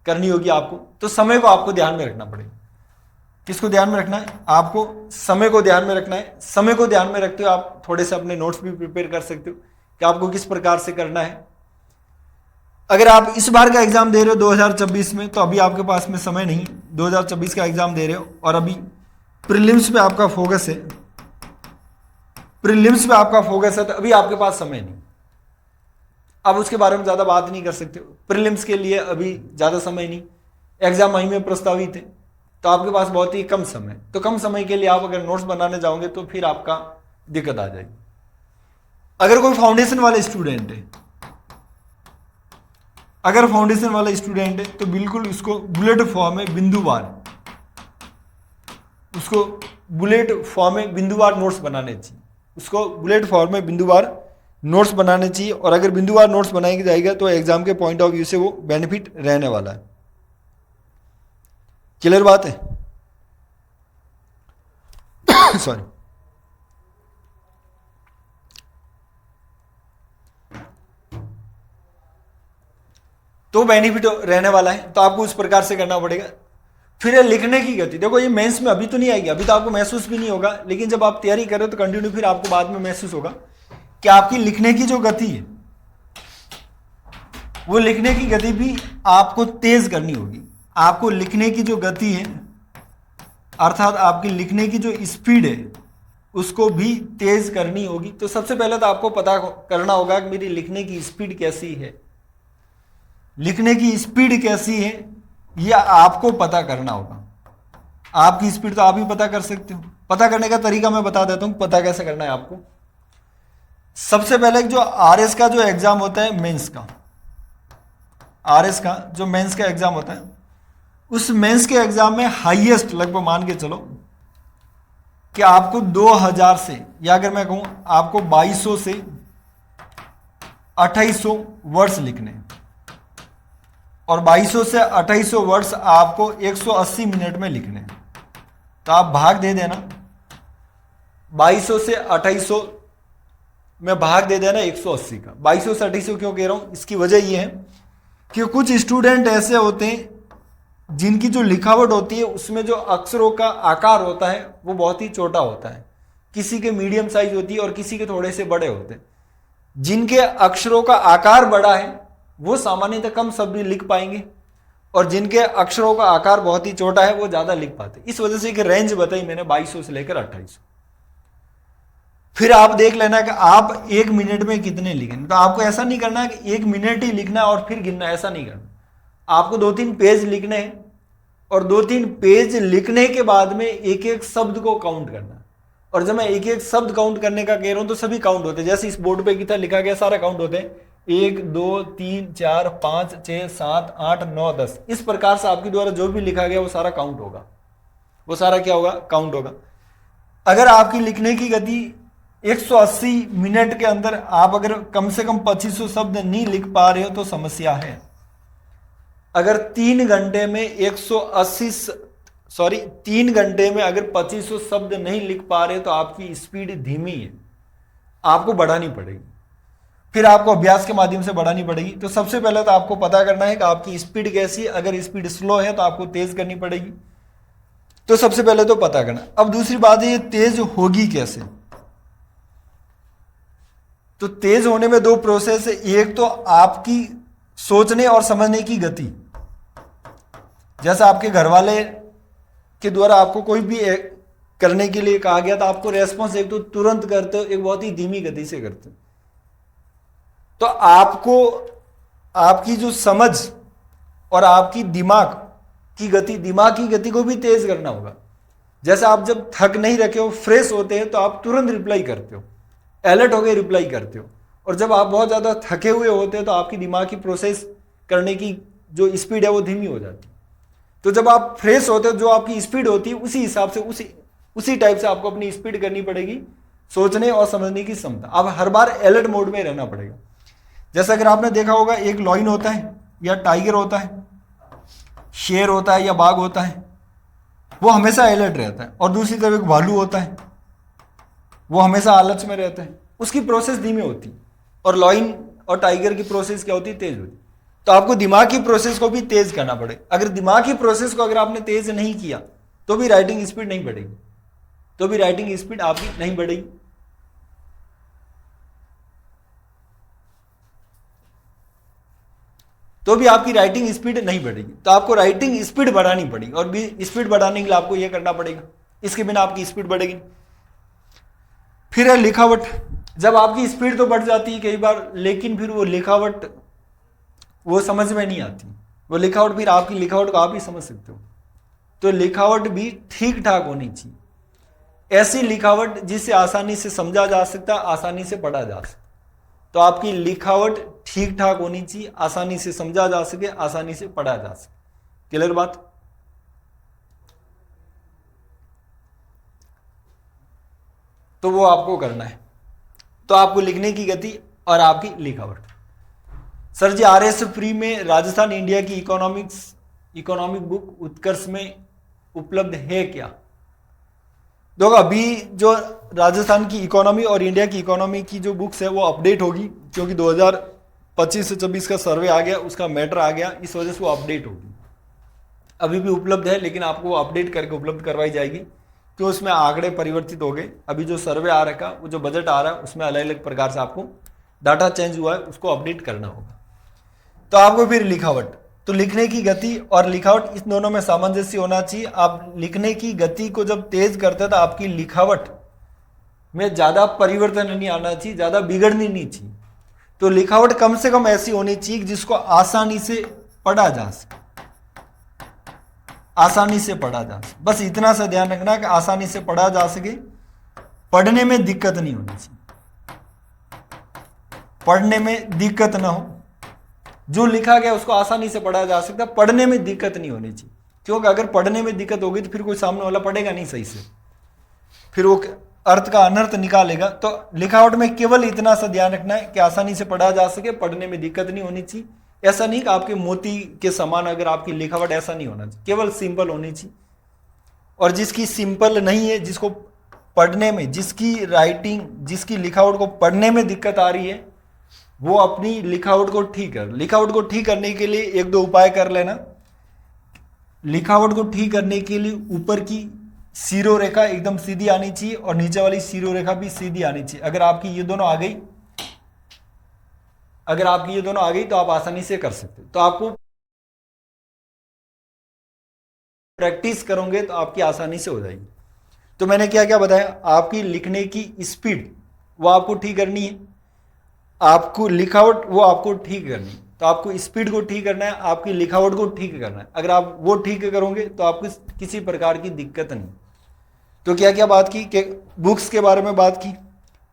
करनी होगी आपको। तो समय को आपको ध्यान में रखना पड़ेगा। किसको ध्यान में रखना है, आपको समय को ध्यान में रखना है। समय को ध्यान में रखते हुए आप थोड़े से अपने नोट्स भी प्रिपेयर कर सकते हो कि आपको किस प्रकार से करना है। अगर आप इस बार का एग्जाम दे रहे हो 2024 में, तो अभी आपके पास में समय नहीं, 2024 का एग्जाम दे रहे हो और अभी प्रीलिम्स पे आपका फोकस है, प्रीलिम्स पे आपका फोकस है, तो अभी आपके पास समय नहीं। अब उसके बारे में ज्यादा बात नहीं कर सकते। प्रीलिम्स के लिए अभी ज्यादा समय नहीं, एग्जाम मई में प्रस्तावित है, तो आपके पास बहुत ही कम समय। तो कम समय के लिए आप अगर नोट्स बनाने जाओगे तो फिर आपका दिक्कत आ जाएगी। अगर कोई फाउंडेशन वाले स्टूडेंट है, अगर फाउंडेशन वाला स्टूडेंट है तो बिल्कुल उसको बुलेट फॉर्म में बिंदुवार, उसको बुलेट फॉर्म में बिंदुवार नोट्स बनाने चाहिए, उसको बुलेट फॉर्म में बिंदुवार नोट्स बनाने चाहिए। और अगर बिंदुवार नोट्स बनाया जाएगा तो एग्जाम के पॉइंट ऑफ व्यू से वो बेनिफिट रहने वाला है। क्लियर बात है। सॉरी। तो बेनिफिट रहने वाला है, तो आपको उस प्रकार से करना पड़ेगा। फिर है लिखने की गति। देखो ये मेंस में अभी तो नहीं आएगी, अभी तो आपको महसूस भी नहीं होगा, लेकिन जब आप तैयारी करें तो कंटिन्यू फिर आपको बाद में महसूस होगा कि आपकी लिखने की जो गति है, वो लिखने की गति भी आपको तेज करनी होगी। आपको लिखने की जो गति है, अर्थात आपकी लिखने की जो स्पीड है, उसको भी तेज करनी होगी। तो सबसे पहले तो आपको पता करना होगा कि मेरी लिखने की स्पीड कैसी है। लिखने की स्पीड कैसी है यह आपको पता करना होगा। आपकी स्पीड तो आप ही पता कर सकते हो। पता करने का तरीका मैं बता देता हूं, पता कैसे करना है आपको। सबसे पहले जो आरएस का जो एग्जाम होता है, मेंस का, आरएस का जो मेंस का एग्जाम होता है, उस मेंस के एग्जाम में हाईएस्ट लगभग मान के चलो कि आपको 2000 से, या अगर मैं कहूं आपको 2200 से 2800 वर्ड्स लिखने, और 2200 से 2800 वर्ड्स आपको 180 मिनट में लिखने। तो आप भाग दे देना, 2200 से 2800 में भाग दे देना 180 का। 2200 से 2800 क्यों कह रहा हूं, इसकी वजह यह है कि कुछ स्टूडेंट ऐसे होते हैं जिनकी जो लिखावट होती है उसमें जो अक्षरों का आकार होता है वो बहुत ही छोटा होता है। किसी के मीडियम साइज होती है और किसी के थोड़े से बड़े होते हैं। जिनके अक्षरों का आकार बड़ा है वो सामान्यतः कम शब्द लिख पाएंगे, और जिनके अक्षरों का आकार बहुत ही छोटा है वो ज्यादा लिख पाते। इस वजह से एक रेंज बताई मैंने 2200 से लेकर 2800। फिर आप देख लेना कि आप 1 मिनट में कितने लिखेंगे। तो आपको ऐसा नहीं करना कि 1 मिनट ही लिखना और फिर गिनना, ऐसा नहीं करना। आपको 2-3 पेज लिखने हैं और 2-3 पेज लिखने के बाद में एक एक शब्द को काउंट करना। और जब मैं एक एक शब्द काउंट करने का कह रहा हूं तो सभी काउंट होते हैं, जैसे इस बोर्ड पे कितना लिखा गया सारा काउंट होते हैं, 1 2 3 4 5 6 7 8 9 10। इस प्रकार से आपके द्वारा जो भी लिखा गया वो सारा काउंट होगा, वो सारा क्या होगा, काउंट होगा। अगर आपकी लिखने की गति 180 मिनट के अंदर आप अगर कम से कम 2500 शब्द नहीं लिख पा रहे हो तो समस्या है। अगर 3 घंटे में 3 घंटे में अगर 2500 शब्द नहीं लिख पा रहे तो आपकी स्पीड धीमी है, आपको बढ़ानी पड़ेगी। फिर आपको अभ्यास के माध्यम से बढ़ानी पड़ेगी। तो सबसे पहले तो आपको पता करना है कि आपकी स्पीड कैसी है। अगर स्पीड स्लो है तो आपको तेज करनी पड़ेगी। तो सबसे पहले तो पता करना। अब दूसरी बात है ये तेज होगी कैसे। तो तेज होने में 2 प्रोसेस है। एक तो आपकी सोचने और समझने की गति। जैसा आपके घर वाले के द्वारा आपको कोई भी करने के लिए कहा गया तो आपको रेस्पॉन्स एक तो तुरंत करते हो, एक बहुत ही धीमी गति से करते हो। तो आपको आपकी जो समझ और आपकी दिमाग की गति को भी तेज करना होगा। जैसे आप जब थक नहीं रखे हो, फ्रेश होते हैं तो आप तुरंत रिप्लाई करते हो, अलर्ट होकर रिप्लाई करते हो। और जब आप बहुत ज्यादा थके हुए होते हैं तो आपकी दिमाग की प्रोसेस करने की जो स्पीड है वो धीमी हो जाती है। तो जब आप फ्रेश होते हो, जो आपकी स्पीड होती है उसी हिसाब से उसी टाइप से आपको अपनी स्पीड करनी पड़ेगी, सोचने और समझने की क्षमता। अब हर बार अलर्ट मोड में रहना पड़ेगा। जैसा अगर आपने देखा होगा एक लॉयन होता है या टाइगर होता है, शेर होता है या बाघ होता है, वो हमेशा अलर्ट रहता है। और दूसरी तरफ एक भालू होता है, वो हमेशा आलस में रहता है, उसकी प्रोसेस धीमी होती है। और लॉयन और टाइगर की प्रोसेस क्या होती है, तेज होती है। तो आपको दिमाग की प्रोसेस को भी तेज करना पड़ेगा। अगर दिमाग की प्रोसेस को अगर आपने तेज नहीं किया तो भी राइटिंग स्पीड नहीं बढ़ेगी, तो भी राइटिंग स्पीड आपकी नहीं बढ़ेगी। तो भी आपकी राइटिंग स्पीड नहीं बढ़ेगी। तो आपको राइटिंग स्पीड बढ़ानी पड़ेगी। और भी स्पीड बढ़ाने के लिए आपको यह करना पड़ेगा, इसके बिना आपकी स्पीड बढ़ेगी। फिर है लिखावट। जब आपकी स्पीड तो बढ़ जाती है कई बार, लेकिन फिर वो लिखावट वो समझ में नहीं आती। वो लिखावट फिर आपकी लिखावट को आप ही समझ सकते हो। तो लिखावट भी ठीक ठाक होनी चाहिए, ऐसी लिखावट जिसे आसानी से समझा जा सकता, आसानी से पढ़ा जा सकता। तो आपकी लिखावट ठीक ठाक होनी चाहिए, आसानी से समझा जा सके, आसानी से पढ़ा जा सके। क्लियर बात। तो वो आपको करना है। तो आपको लिखने की गति और आपकी लिखावट। सर जी RS फ्री में राजस्थान इंडिया की इकोनॉमिक बुक उत्कर्ष में उपलब्ध है क्या। देखो अभी जो राजस्थान की इकोनॉमी और इंडिया की इकोनॉमी की जो बुक्स है वो अपडेट होगी, क्योंकि 2025 से 26 का सर्वे आ गया, उसका मैटर आ गया, इस वजह से वो अपडेट होगी। अभी भी उपलब्ध है लेकिन आपको वो अपडेट करके उपलब्ध करवाई जाएगी, क्यों उसमें आंकड़े परिवर्तित हो गए। अभी जो सर्वे आ रखा, वो जो बजट आ रहा है उसमें अलग अलग प्रकार से आपको डाटा चेंज हुआ है, उसको अपडेट करना होगा। तो आपको फिर लिखावट, तो लिखने की गति और लिखावट इस दोनों में सामंजस्य होना चाहिए। आप लिखने की गति को जब तेज करते तो आपकी लिखावट में ज्यादा परिवर्तन नहीं आना चाहिए, ज्यादा बिगड़नी नहीं चाहिए। तो लिखावट कम से कम ऐसी होनी चाहिए जिसको आसानी से पढ़ा जा सके, आसानी से पढ़ा जा सके। बस इतना सा ध्यान रखना कि आसानी से पढ़ा जा सके, पढ़ने में दिक्कत नहीं होनी चाहिए, पढ़ने में दिक्कत ना हो। जो लिखा गया उसको आसानी से पढ़ा जा सकता, पढ़ने में दिक्कत नहीं होनी चाहिए। क्योंकि अगर पढ़ने में दिक्कत होगी तो फिर कोई सामने वाला पढ़ेगा नहीं सही से, फिर वो अर्थ का अनर्थ निकालेगा। तो लिखावट में केवल इतना सा ध्यान रखना है कि आसानी से पढ़ा जा सके, पढ़ने में दिक्कत नहीं होनी चाहिए। ऐसा नहीं कि आपके मोती के समान अगर आपकी लिखावट, ऐसा नहीं होना चाहिए, केवल सिंपल होनी चाहिए। और जिसकी सिंपल नहीं है, जिसको पढ़ने में, जिसकी राइटिंग, जिसकी लिखावट को पढ़ने में दिक्कत आ रही है, वो अपनी लिखावट को ठीक कर। लिखावट को ठीक करने के लिए 1-2 उपाय कर लेना। लिखावट को ठीक करने के लिए ऊपर की सीरो रेखा एकदम सीधी आनी चाहिए और नीचे वाली सीरो रेखा भी सीधी आनी चाहिए। अगर आपकी ये दोनों आ गई, तो आप आसानी से कर सकते हो। तो आपको प्रैक्टिस करोगे तो आपकी आसानी से हो जाएगी। तो मैंने क्या क्या बताया, आपकी लिखने की स्पीड वो आपको ठीक करनी है, आपको लिखावट वो आपको ठीक करनी है। तो आपको स्पीड को ठीक करना है, आपकी लिखावट को ठीक करना है। अगर आप वो ठीक करोगे तो आपको किसी प्रकार की दिक्कत नहीं। तो क्या क्या बात की कि बुक्स के बारे में बात की,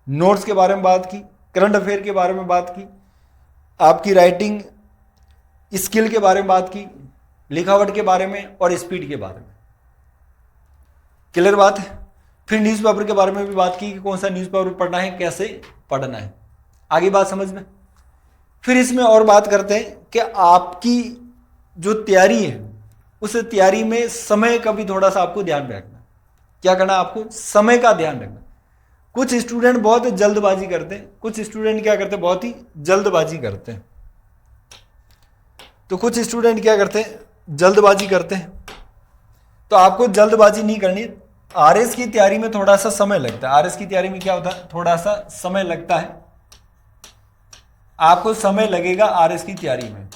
नोट्स के बारे में बात की, करंट अफेयर के बारे में बात की, आपकी राइटिंग स्किल के बारे में बात की, लिखावट के बारे में और स्पीड के बारे में। क्लियर बात है। फिर न्यूज़पेपर के बारे में भी बात की कि कौन सा न्यूज़पेपर पढ़ना है, कैसे पढ़ना है। आगे बात समझ में। फिर इसमें और बात करते हैं कि आपकी जो तैयारी है उस तैयारी में समय का भी थोड़ा सा आपको ध्यान रखना। क्या करना, आपको समय का ध्यान रखना। कुछ स्टूडेंट बहुत जल्दबाजी करते हैं, कुछ स्टूडेंट क्या करते हैं, बहुत ही जल्दबाजी करते हैं। तो कुछ स्टूडेंट क्या करते हैं, जल्दबाजी करते हैं। तो आपको जल्दबाजी नहीं करनी। आरएस की तैयारी में थोड़ा सा समय लगता है। आरएस की तैयारी में क्या होता है, थोड़ा सा समय लगता है। आपको समय लगेगा आरएस की तैयारी में।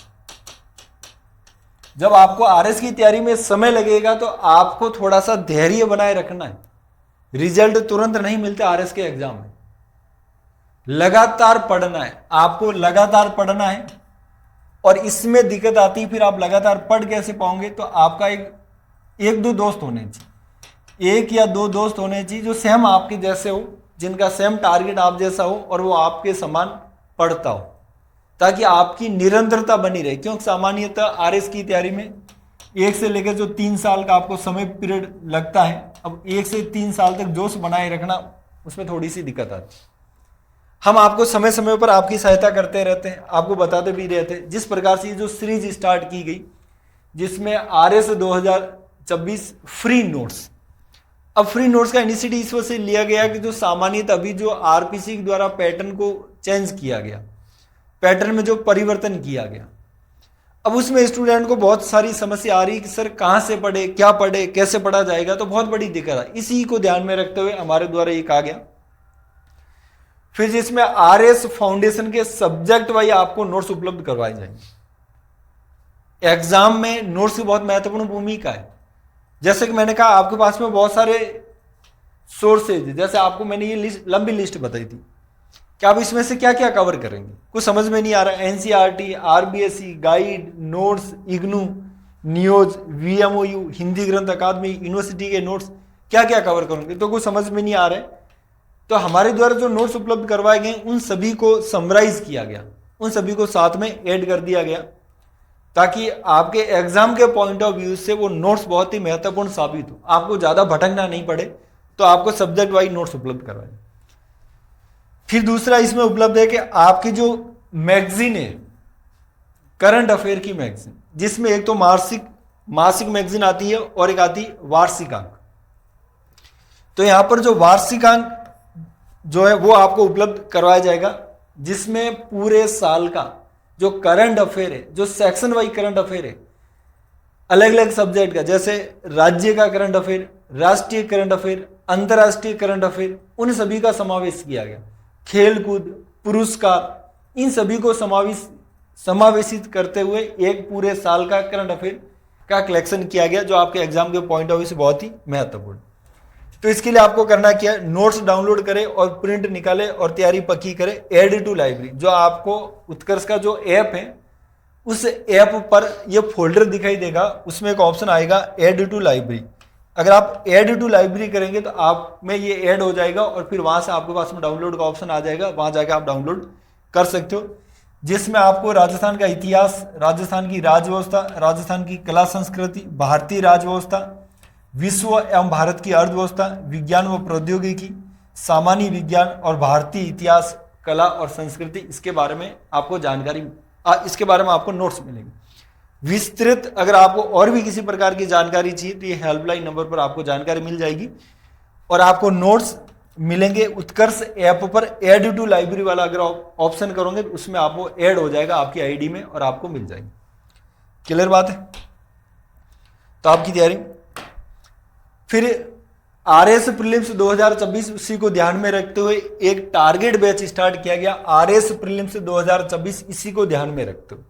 जब आपको आरएस की तैयारी में समय लगेगा तो आपको थोड़ा सा धैर्य बनाए रखना है। रिजल्ट तुरंत नहीं मिलते आरएस के एग्जाम में। लगातार पढ़ना है, आपको लगातार पढ़ना है। और इसमें दिक्कत आती है, फिर आप लगातार पढ़ कैसे पाओगे। तो आपका एक दो दोस्त होने चाहिए, एक या दो दोस्त होने चाहिए जो सेम आपके जैसे हो, जिनका सेम टारगेट आप जैसा हो और वो आपके समान पढ़ता हो, ताकि आपकी निरंतरता बनी रहे। क्योंकि सामान्यतः आरएस की तैयारी में 1 से लेकर जो 3 साल का आपको समय पीरियड लगता है, अब 1 से 3 साल तक जोश बनाए रखना, उसमें थोड़ी सी दिक्कत आती है। हम आपको समय समय पर आपकी सहायता करते रहते हैं, आपको बताते भी रहते हैं। जिस प्रकार से जो सीरीज स्टार्ट की गई, जिसमें आरएस 2024 फ्री नोट्स। अब फ्री नोट्स का इनिशिएटिव इस वजह से लिया गया कि जो सामान्यतः अभी जो आरपीसी के द्वारा पैटर्न को चेंज किया गया, पैटर्न में जो परिवर्तन किया गया, अब उसमें स्टूडेंट को बहुत सारी समस्या आ रही है कि सर कहाँ से पढ़े, क्या पढ़े, कैसे पढ़ा जाएगा। तो बहुत बड़ी दिक्कत है। इसी को ध्यान में रखते हुए हमारे द्वारा ये कहा गया। फिर जिसमें आरएस फाउंडेशन के सब्जेक्ट वाइज आपको नोट्स उपलब्ध करवाए जाएंगे। एग्जाम में नोट्स की बहुत महत्वपूर्ण भूमिका है। जैसे कि मैंने कहा, आपके पास में बहुत सारे सोर्सेज, जैसे आपको मैंने ये लंबी लिस्ट बताई थी कि आप इसमें से क्या क्या कवर करेंगे। कुछ समझ में नहीं आ रहा है। NCERT, RBSE, guide, notes, IGNOU, नियोज, वीएमओयू, हिंदी ग्रंथ अकादमी, यूनिवर्सिटी के नोट्स, क्या क्या कवर करोगे। तो कुछ समझ में नहीं आ रहा है। तो हमारे द्वारा जो नोट्स उपलब्ध करवाए गए उन सभी को समराइज किया गया, उन सभी को साथ में ऐड कर दिया गया, ताकि आपके एग्जाम के पॉइंट ऑफ व्यू से वो नोट्स बहुत ही महत्वपूर्ण साबित हो, आपको ज्यादा भटकना नहीं पड़े। तो आपको सब्जेक्ट वाइज नोट्स उपलब्ध करवाए। फिर दूसरा इसमें उपलब्ध है कि आपकी जो मैगजीन है, करंट अफेयर की मैगजीन, जिसमें एक तो मासिक मैगजीन आती है और एक आती है वार्षिकांक। तो यहां पर जो वार्षिकांक जो है वो आपको उपलब्ध करवाया जाएगा, जिसमें पूरे साल का जो करंट अफेयर है, जो सेक्शन वाइज करंट अफेयर है, अलग अलग सब्जेक्ट का, जैसे राज्य का करंट अफेयर, राष्ट्रीय करंट अफेयर, अंतर्राष्ट्रीय करंट अफेयर, उन सभी का समावेश किया गया। खेलकूद, पुरस्कार, इन सभी को समावेशित करते हुए एक पूरे साल का करंट अफेयर का कलेक्शन किया गया, जो आपके एग्जाम के पॉइंट ऑफ व्यू से बहुत ही महत्वपूर्ण। तो इसके लिए आपको करना क्या है, नोट्स डाउनलोड करें और प्रिंट निकालें और तैयारी पक्की करें। ऐड टू लाइब्रेरी, जो आपको उत्कर्ष का जो ऐप है, उस ऐप पर ये फोल्डर दिखाई देगा, उसमें एक ऑप्शन आएगा ऐड टू लाइब्रेरी। अगर आप ऐड टू लाइब्रेरी करेंगे तो आप में ये ऐड हो जाएगा और फिर वहां से आपके पास में डाउनलोड का ऑप्शन आ जाएगा, वहां जाकर आप डाउनलोड कर सकते हो, जिसमें आपको राजस्थान का इतिहास, राजस्थान की राजव्यवस्था, राजस्थान की कला संस्कृति, भारतीय राजव्यवस्था, विश्व एवं भारत की अर्थव्यवस्था, विज्ञान व प्रौद्योगिकी, सामान्य विज्ञान और भारतीय इतिहास, कला और संस्कृति, इसके बारे में आपको जानकारी, इसके बारे में आपको नोट्स मिलेंगे विस्तृत। अगर आपको और भी किसी प्रकार की जानकारी चाहिए तो ये हेल्पलाइन नंबर पर आपको जानकारी मिल जाएगी और आपको नोट्स मिलेंगे उत्कर्ष ऐप पर। ऐड टू लाइब्रेरी वाला अगर ऑप्शन करोगे तो उसमें आपको ऐड हो जाएगा आपकी आईडी में और आपको मिल जाएगी। क्लियर बात है। तो आपकी तैयारी, फिर आरएस प्रीलिम्स 2024, उसी को ध्यान में रखते हुए एक टारगेट बैच स्टार्ट किया गया। आरएस प्रीलिम्स 2024 इसी को ध्यान में रखते हुए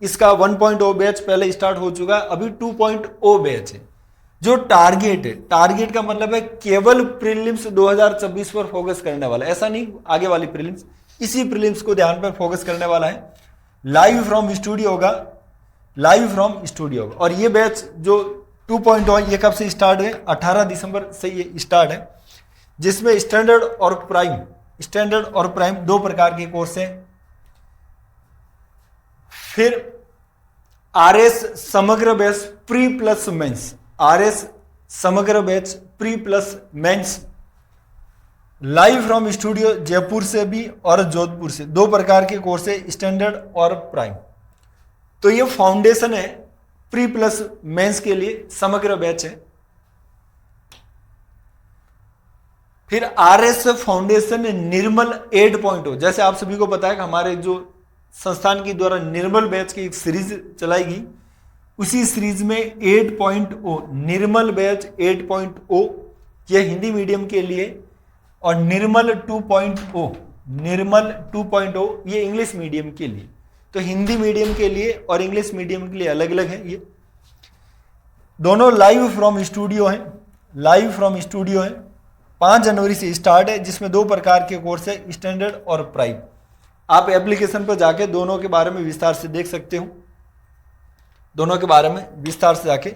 इसका 1.0 बैच पहले स्टार्ट हो चुका है, अभी 2.0 बैच है। जो टारगेट है, टारगेट का मतलब है केवल प्रीलिम्स 2024 पर फोकस करने वाला, ऐसा नहीं आगे वाली प्रीलिम्स, इसी प्रीलिम्स को ध्यान पर फोकस करने वाला है। लाइव फ्रॉम स्टूडियो होगा, लाइव फ्रॉम स्टूडियो होगा। और ये बैच जो 2.0 ये कब से स्टार्ट है? 18 दिसंबर से ये स्टार्ट है, जिसमें स्टैंडर्ड और प्राइम, स्टैंडर्ड और प्राइम दो प्रकार के कोर्स हैं। फिर RS Samagra batch pre plus mains, RS Samagra batch pre plus mains live from studio Jaipur से भी और जोधपुर से, दो प्रकार के कोर्स है, स्टैंडर्ड और प्राइम। तो ये फाउंडेशन है प्री प्लस मेंस के लिए, समग्र बैच है। फिर आरएस फाउंडेशन निर्मल 8.0, जैसे आप सभी को पता है कि हमारे जो संस्थान की द्वारा निर्मल बैच की एक सीरीज चलाई गई, उसी सीरीज में 8.0 निर्मल बैच 8.0 यह हिंदी मीडियम के लिए, और निर्मल 2.0, निर्मल 2.0 ये इंग्लिश मीडियम के लिए। तो हिंदी मीडियम के लिए और इंग्लिश मीडियम के लिए अलग अलग है। ये दोनों लाइव फ्रॉम स्टूडियो हैं, लाइव फ्रॉम स्टूडियो हैं। 5 जनवरी से स्टार्ट है, जिसमें दो प्रकार के कोर्स है, स्टैंडर्ड और प्राइम। आप एप्लीकेशन पर जाके दोनों के बारे में विस्तार से देख सकते हो, दोनों के बारे में विस्तार से जाके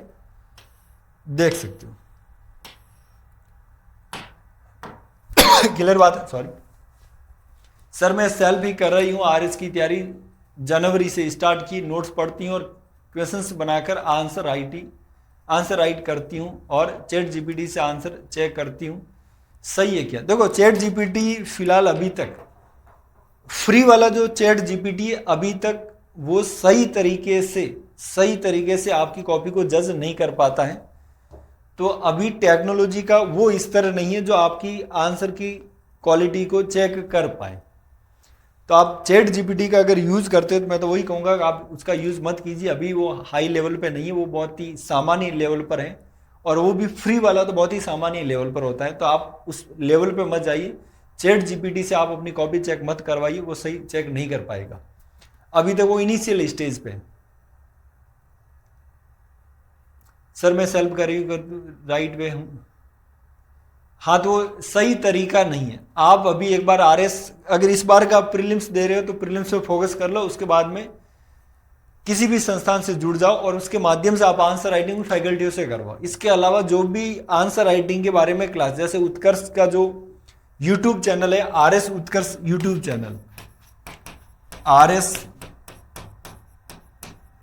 देख सकते हो। क्लियर बात है? सॉरी सर, मैं सेल्फ ही कर रही हूँ आरएस की तैयारी, जनवरी से स्टार्ट की, नोट्स पढ़ती हूँ और क्वेश्चंस बनाकर आंसर राइट करती हूँ और चैट जीपीटी से आंसर चेक करती हूँ। सही है क्या? देखो चैट जीपीटी फिलहाल अभी तक फ्री वाला जो चैट जीपीटी है, अभी तक वो सही तरीके से आपकी कॉपी को जज नहीं कर पाता है। तो अभी टेक्नोलॉजी का वो स्तर नहीं है जो आपकी आंसर की क्वालिटी को चेक कर पाए। तो आप चैट जीपीटी का अगर यूज़ करते हो तो मैं तो वही कहूँगा कि आप उसका यूज़ मत कीजिए, अभी वो हाई लेवल पे नहीं है, वो बहुत ही सामान्य लेवल पर है, और वो भी फ्री वाला तो बहुत ही सामान्य लेवल पर होता है। तो आप उस लेवल पे मत जाइए, चैट जीपीटी से आप अपनी कॉपी चेक मत करवाइए, वो सही चेक नहीं कर पाएगा, अभी तक वो इनिशियल स्टेज पे। सर मैं सेल्फ कर रही हूँ, राइट वे हूँ। हाँ, तो वो सही तरीका नहीं है। आप अभी एक बार आरएस, अगर इस बार का प्रीलिम्स दे रहे हो तो प्रीलिम्स पे फोकस कर लो, उसके बाद में किसी भी संस्थान से जुड़ जाओ और उसके माध्यम से आप आंसर राइटिंग फैकल्टियों से करवाओ। इसके अलावा जो भी आंसर राइटिंग के बारे में क्लास, जैसे उत्कर्ष का जो यूट्यूब चैनल है, आरएस उत्कर्ष यूट्यूब चैनल, आरएस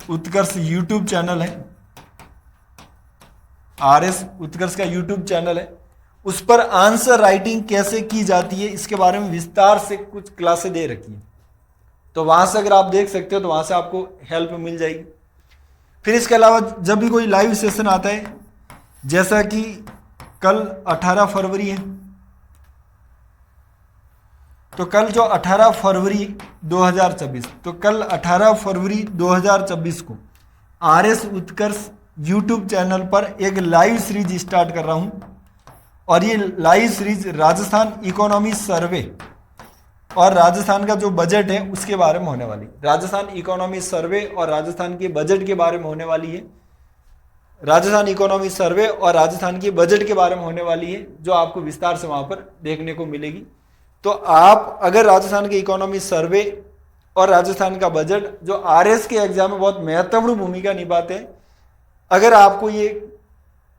उत्कर्ष यूट्यूब चैनल है, आरएस उत्कर्ष का यूट्यूब चैनल है, उस पर आंसर राइटिंग कैसे की जाती है इसके बारे में विस्तार से कुछ क्लासें दे रखी है। तो वहां से अगर आप देख सकते हो तो वहां से आपको हेल्प मिल जाएगी। फिर इसके अलावा जब भी कोई लाइव सेशन आता है, जैसा कि कल 18 फरवरी है, तो कल जो 18 फरवरी 2024, तो कल 18 फरवरी 2024 को आरएस उत्कर्ष यूट्यूब चैनल पर एक लाइव सीरीज स्टार्ट कर रहा हूं, और ये लाइव सीरीज राजस्थान इकोनॉमी सर्वे और राजस्थान का जो बजट है उसके बारे में होने वाली। राजस्थान इकोनॉमी सर्वे और राजस्थान के बजट के बारे में होने वाली है। राजस्थान इकोनॉमी सर्वे और राजस्थान के बजट के बारे में होने वाली है, जो आपको विस्तार से वहां पर देखने को मिलेगी। तो आप अगर राजस्थान के इकोनॉमी सर्वे और राजस्थान का बजट, जो आरएस के एग्जाम में बहुत महत्वपूर्ण भूमिका निभाते हैं, अगर आपको ये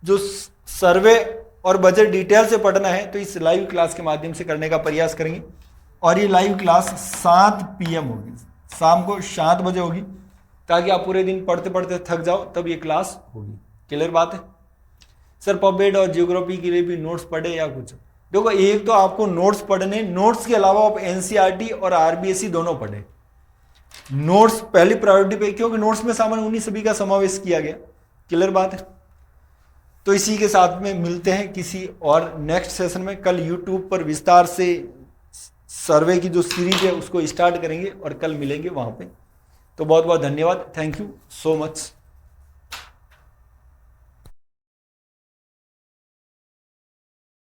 जो सर्वे और बजट डिटेल से पढ़ना है तो इस लाइव क्लास के माध्यम से करने का प्रयास करेंगे। और ये लाइव क्लास 7 PM होगी, शाम को 7 बजे होगी, ताकि आप पूरे दिन पढ़ते पढ़ते थक जाओ, तब ये क्लास होगी। क्लियर बात है? सर पॉपेट और जियोग्राफी के लिए भी नोट्स पढ़े या कुछ? देखो, एक तो आपको नोट्स पढ़ने, नोट्स के अलावा आप एनसीईआरटी और आरबीएसई दोनों पढ़े। नोट्स पहली प्रायोरिटी पे, क्योंकि नोट्स में सामान्य उन्हीं सभी का समावेश किया गया। क्लियर बात है? तो इसी के साथ में मिलते हैं किसी और नेक्स्ट सेशन में। कल यूट्यूब पर विस्तार से सर्वे की जो सीरीज है उसको स्टार्ट करेंगे और कल मिलेंगे वहां पे। तो बहुत बहुत धन्यवाद, थैंक यू सो मच।